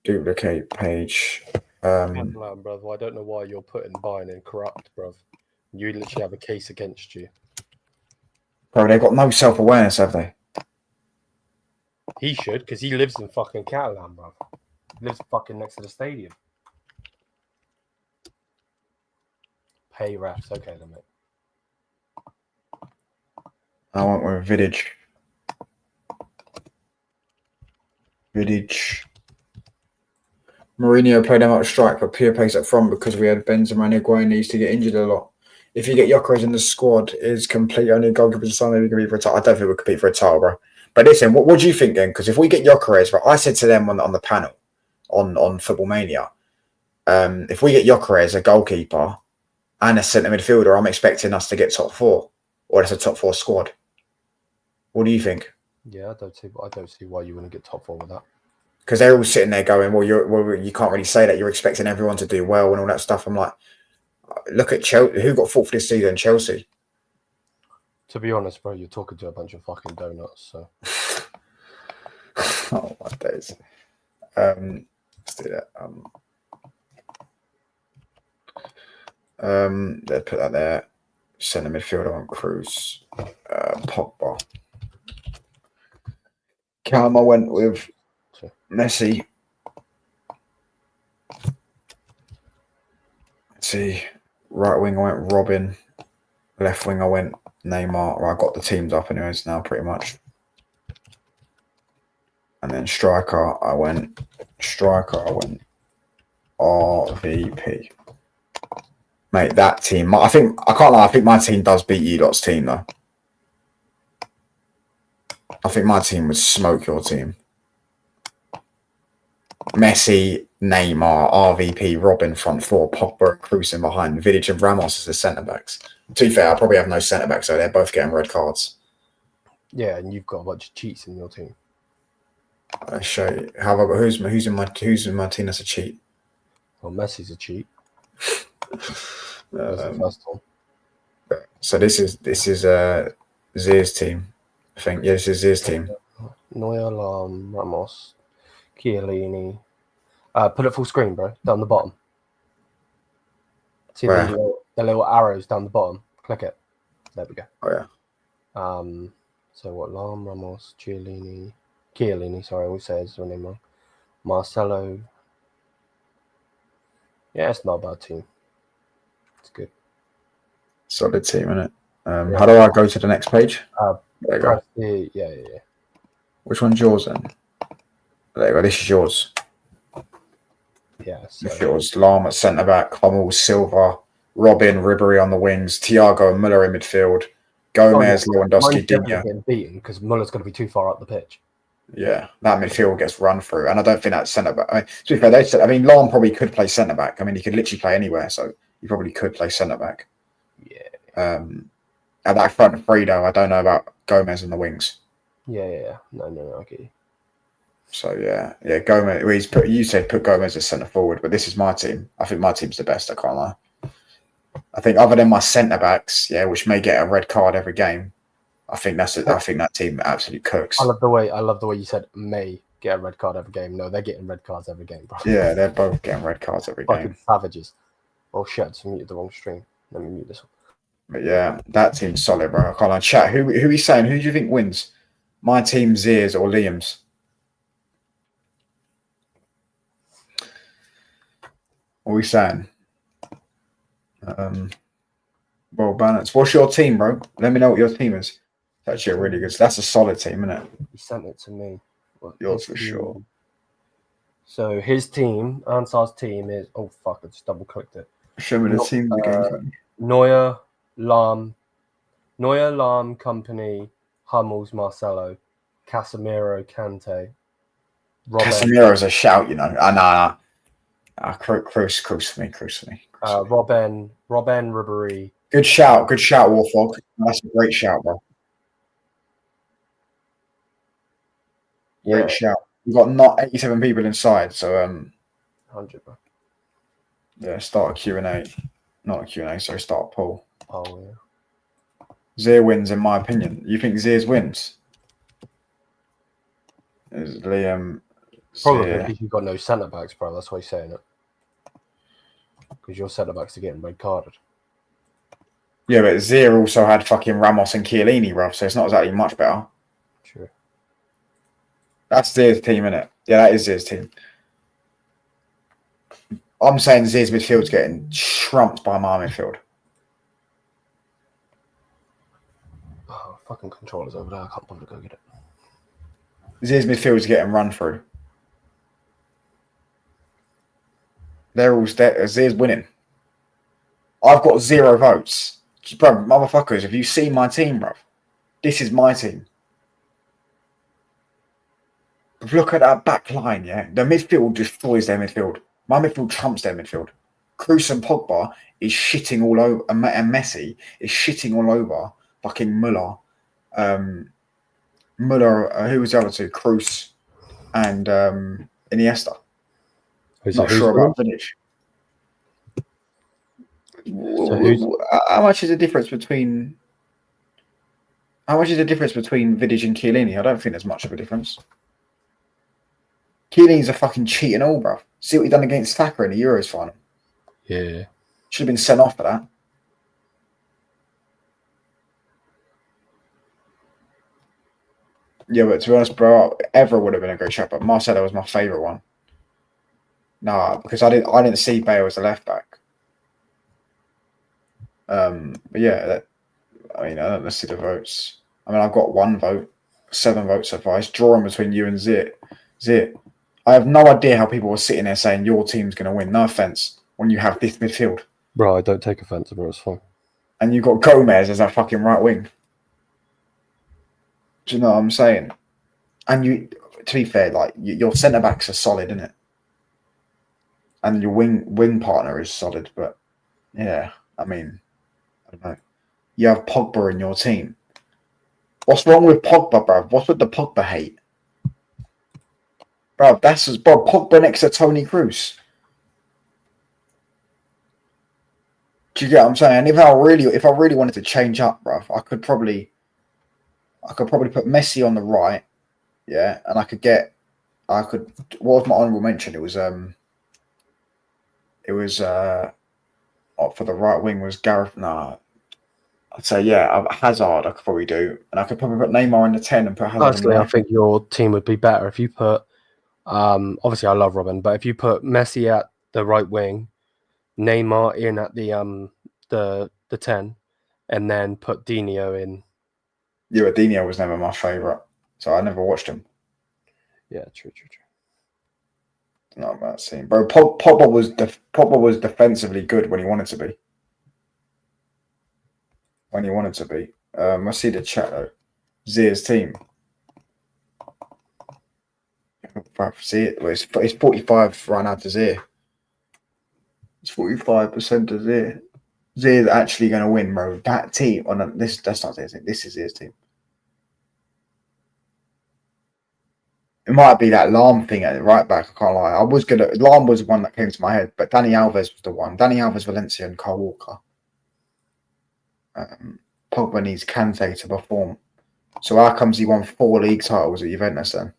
Duplicate page. Brother, I don't know why you're putting Bayern in corrupt, bruv. You literally have a case against you. Bro, they've got no self-awareness, have they? He should, because he lives in fucking Catalan, bruv. He lives fucking next to the stadium. Pay refs, okay then, mate. I went with Vidic. Mourinho played him out strike for pure pace up front because we had Benzema and Higuain needs to get injured a lot. If you get Gyökeres in the squad, is complete only goalkeepers assigned maybe compete for a title. I don't think we'll compete for a title, bro. But listen, what do you think then? Because if we get Gyökeres, but I said to them on the panel on Football Mania, if we get Gyökeres, a goalkeeper, and a centre midfielder, I'm expecting us to get top 4, or it's a top 4 squad. What do you think? Yeah, I don't see why you wouldn't get top 4 with that. Because they're all sitting there going, well, you can't really say that. You're expecting everyone to do well and all that stuff. I'm like, look at Chelsea. Who got 4th this season? Chelsea. To be honest, bro, you're talking to a bunch of fucking donuts. So. Oh my days. Let's do that. Let's put that there. Centre midfielder on Cruz. Pogba. Calma went with Messi. Let's see. Right wing, I went Robben. Left wing, I went Neymar. Well, I got the teams up anyways now, pretty much. And then striker, I went RVP. Mate, that team. I can't lie. I think my team does beat you lot's team though. I think my team would smoke your team. Messi, Neymar, RVP, Robben front 4, Pogba, Cruz in behind, Vidic and Ramos as the centre backs. To be fair, I probably have no centre backs, so they're both getting red cards. Yeah, and you've got a bunch of cheats in your team. I'll show you. How about who's in my team that's a cheat? Well, Messi's a cheat. That's the first one. So this is Zier's team. I think this is Zier's team. Neuer, Ramos, Chiellini. Put it full screen, bro. Down the bottom. See the little arrows down the bottom. Click it. There we go. Oh yeah. So what? Ramos, Chiellini. Sorry, I always say his name wrong. Marcelo. Yeah, it's not a bad team. It's good. Solid team, isn't it? How do I go to the next page? There you go. Yeah. Which one's yours then? There you go. This is yours. Yeah. So. Yours. Lam at centre back. Hummel, Silva, Robben, Ribery on the wings. Thiago and Müller in midfield. Gomez, Lewandowski, Digne. Getting beaten because Muller's going to be too far up the pitch. Yeah, that midfield gets run through, and I don't think that's centre back. I mean, to be fair, Lam probably could play centre back. I mean, he could literally play anywhere, so he probably could play centre back. Yeah. At that front three, though, I don't know about Gomez and the wings. Yeah. No, okay. So yeah, Gomez. You said put Gomez as centre forward, but this is my team. I think my team's the best. I can't lie. I think other than my centre backs, which may get a red card every game. I think that team absolutely cooks. I love the way you said may get a red card every game. No, they're getting red cards every game, bro. Yeah, they're both getting red cards every game. Fucking savages. Oh shit, I just muted the wrong stream. Let me mute this one. But yeah, that team's solid, bro. I can't lie. Chat. Who are you saying? Who do you think wins? My team, Zier's or Liam's? What are we saying? Well, balance. What's your team, bro? Let me know what your team is. It's actually a really good. That's a solid team, isn't it? He sent it to me. Yours for sure. So his team, Ansar's team is. Oh fuck! I just double clicked it. Show me the team again. Neuer, Lam, Company, Hummels, Marcelo, Casemiro, Kante. Casemiro's a shout, you know. Nah. Cruise for me. Robben, Ribery, Good shout, Warthog. That's a great shout, bro. Great shout. We've got not 87 people inside, so 100, bro. yeah, start a Q&A. Not a Q&A, sorry, start a poll. Oh yeah. Zier wins, in my opinion. You think Zier's wins? Is Liam Probably Zier? because you've got no centre backs, bro. That's why he's saying it. Because your centre backs are getting red carded. Yeah, but Zier also had fucking Ramos and Chiellini, bruv, so it's not exactly much better. True. That's Zier's team, isn't it? Yeah, that is Zier's team. I'm saying Zier's midfield's getting trumped by my midfield. Oh, fucking controllers over there. I can't bother to go get it. Zier's midfield's getting run through. They're all Zier's winning. I've got 0 votes. Bro, motherfuckers, have you seen my team, bro? This is my team. Look at that back line, yeah? The midfield destroys their midfield. My midfield trumps their midfield. Kroos and Pogba is shitting all over, and Messi is shitting all over fucking Muller. Muller, who was the other two? Kroos and Iniesta. Not sure about Vidic. How much is the difference between Vidic and Chiellini? I don't think there's much of a difference. Chiellini's a fucking cheating all, bruv. See what he done against Thacker in the Euros final. Yeah. Should have been sent off for that. Yeah, but to be honest, bro, Evra would have been a great shot, but Marcelo was my favourite one. Nah, because I didn't see Bale as a left back. But yeah, I don't see the votes. I mean, I've got 1 vote, 7 votes advice, drawing between you and Zit. I have no idea how people were sitting there saying your team's going to win. No offense, when you have this midfield. Bro, I don't take offense, bro. It's fine. And you've got Gomez as a fucking right wing. Do you know what I'm saying? And to be fair, like your centre backs are solid, isn't it? And your wing partner is solid, but yeah, I mean, I don't know. You have Pogba in your team. What's wrong with Pogba, bruv? What's with the Pogba hate? Bro, Pogba next to Tony Kroos. Do you get what I'm saying? And if I really wanted to change up, bruv, I could probably put Messi on the right, yeah, and what was my honourable mention? It was for the right wing was Gareth. Nah, I'd say Hazard. I could probably do, and I could probably put Neymar in the 10 and put Hazard. Personally, I think your team would be better if you put. Obviously, I love Robben, but if you put Messi at the right wing, Neymar in at the 10, and then put Dino in. Yeah, but Dino was never my favourite, so I never watched him. Yeah, true. Not about seeing, bro. Pogba was defensively good when he wanted to be. I see the chat though. Zier's team. See it. Well, it's 45 right now to Zier. It's 45% to Zier. Zier's actually going to win, bro. That team that's not Zier's team. This is Zier's team. It might be that Lahm thing at the right back. I can't lie. Lahm was one that came to my head, but Dani Alves was the one. Dani Alves, Valencia, and Kyle Walker. Pogba needs Kante to perform. So how comes he won 4 league titles at Juventus then?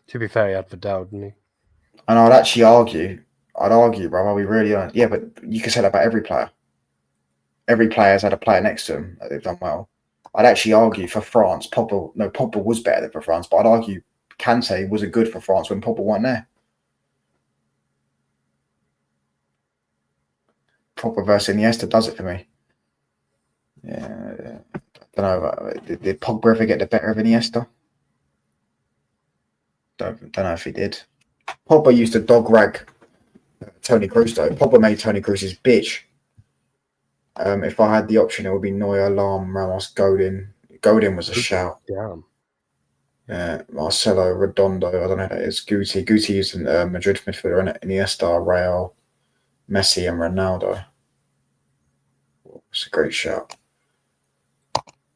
To be fair, he had Vidal, didn't he? And I'd argue, bro, I'll be really honest. Yeah, but you can say that about every player. Every player's had a player next to him that they've done well. I'd actually argue for France, Pogba was better than for France, but I'd argue Kante wasn't good for France when Pogba wasn't there. Pogba versus Iniesta does it for me. Yeah. I don't know. Did Pogba ever get the better of Iniesta? Don't know if he did. Pogba used to dog rag Tony Kroos though. Pogba made Tony Kroos his bitch. If I had the option, it would be Neuer, Lahm, Ramos, Godin. Godin was a shout. Damn. Yeah, Marcelo, Redondo. I don't know who that is. Guti. Guti is a Madrid midfielder, isn't it? Iniesta, Real, Messi, and Ronaldo. great shout.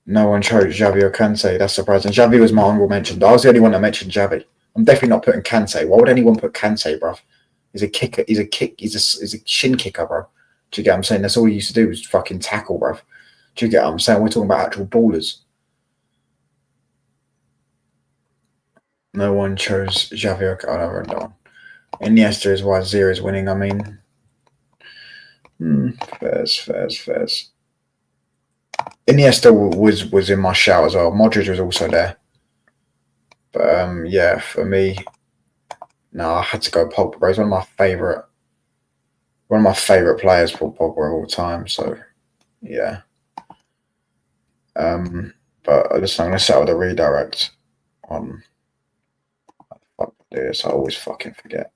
No one chose Xavi or Kante. That's surprising. Xavi was my honorable mention. I was the only one that mentioned Xavi. I'm definitely not putting Kante. Why would anyone put Kante, bro? He's a kicker. He's a shin kicker, bro. Do you get what I'm saying? That's all he used to do was fucking tackle, bro. Do you get what I'm saying? We're talking about actual ballers. No one chose Xavi or Kante. Iniesta is why Zero is winning. I mean, fairs. Iniesta was in my shout as well. Modric was also there. But yeah, for me, no, I had to go Pogba. He's one of my favorite players for Pogba of all time. So yeah. But listen, I'm gonna set up the redirect on. Fuck this, I always fucking forget.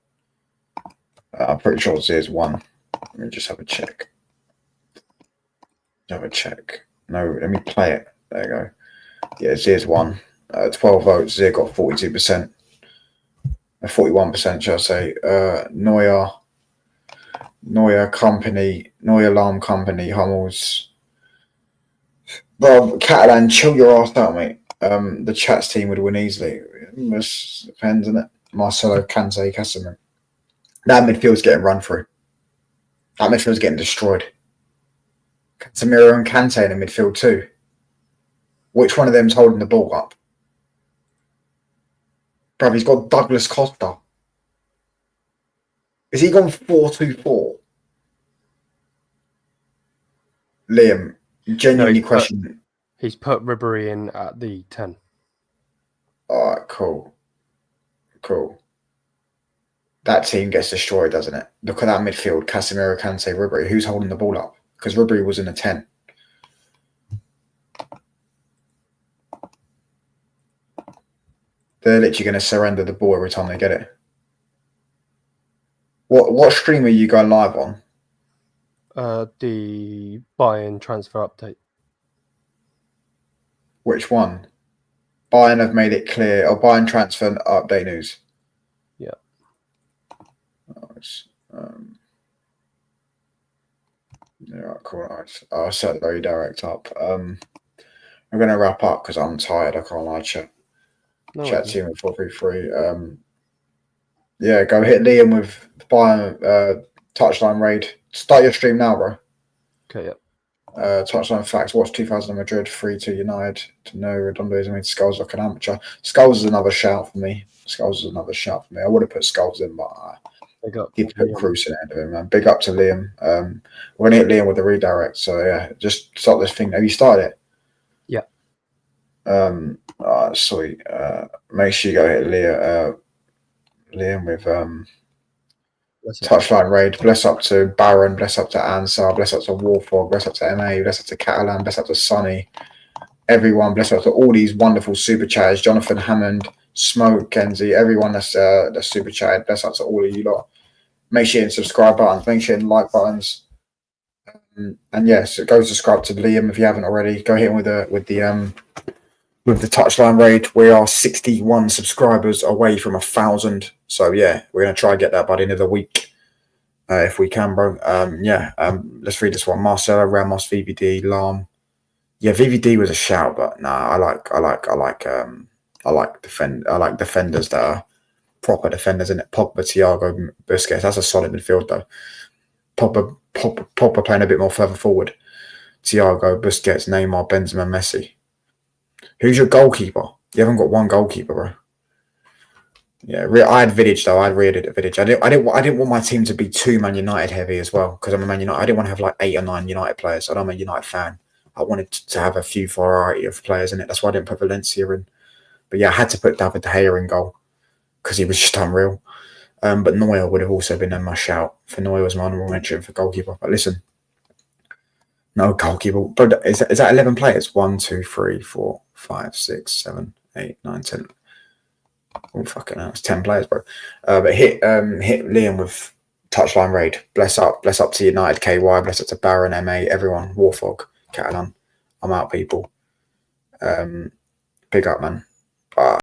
I'm pretty sure Z's won. Let me just have a check. No, let me play it. There you go. Yeah, Z's won. 12 votes. Z got 42%. 41%, shall I say. Neuer Company, Neuer Alarm Company, Hummels. Bro, Catalan, chill your ass out, mate. The Chats team would win easily. It depends, isn't it? Marcelo, Kante, Casemiro. That midfield's getting run through. That midfield's getting destroyed. Casemiro and Kante in the midfield too. Which one of them's holding the ball up? Bro, he's got Douglas Costa. Is he gone 4-2-4? Liam, genuinely question. He's put Ribery in at the 10. All right, cool. That team gets destroyed, doesn't it? Look at that midfield. Casemiro, Kante, Ribery. Who's holding the ball up? Because Ribery was in a 10. They're literally going to surrender the ball every time they get it. What stream are you going live on? The buy-in transfer update. Which one? Bayern have made it clear. Or Bayern transfer update news. Yeah. Nice. Yeah, cool. Nice. I'll set the redirect up. I'm going to wrap up because I'm tired. I can't lie. Chat team at 433. Yeah, go hit Liam with Bayern touchline raid. Start your stream now, bro. Okay, yeah. Touchline facts. Watch 2000 Madrid 3-2 United. To know Redondo's made Skulls like an amateur. Skulls is another shout for me. I would have put Skulls in, but keep put Cruz in ahead of him, man. Big up to Liam. We're gonna hit Liam with the redirect. So yeah, just start this thing. Have you started it? Yeah. Sweet. Make sure you go hit Liam with touchline raid. Bless up to Baron. Bless up to Ansar. Bless up to Warfog. Bless up to MA. Bless up to Catalan. Bless up to Sonny. Everyone. Bless up to all these wonderful super chatters. Jonathan Hammond, Smoke, Kenzie. Everyone that's super chatted. Bless up to all of you lot. Make sure you hit subscribe buttons. Make sure you hit like buttons. And yes, go subscribe to Liam if you haven't already. Go hit him with the touchline raid. We are 61 subscribers away from 1,000. So yeah, we're gonna try and get that by the end of the week, if we can, bro. Let's read this one. Marcelo, Ramos, VVD, Lam. Yeah, VVD was a shout, but nah, I like defenders that are proper defenders, in it. Pogba, Thiago, Busquets. That's a solid midfield though. Pogba playing a bit more further forward. Thiago, Busquets, Neymar, Benzema, Messi. Who's your goalkeeper? You haven't got one goalkeeper, bro. Yeah, I had Vidic though. I had Vidic. I didn't want my team to be too Man United heavy as well because I'm a Man United. I didn't want to have like 8 or 9 United players. I'm a United fan. I wanted to have a few variety of players in it. That's why I didn't put Valencia in. But yeah, I had to put David De Gea in goal because he was just unreal. But Neuer would have also been in my shout. For Neuer was my honorable mention for goalkeeper. But listen, no goalkeeper. But is that 11 players? 1, 2, 3, 4, 5, 6, 7, 8, 9, 10. Oh fucking hell, it's 10 players, bro. But hit Liam with touchline raid. Bless up to United KY. Bless up to Baron MA. Everyone. Warfog, Catalan. I'm out, people. Big up, man. Bye.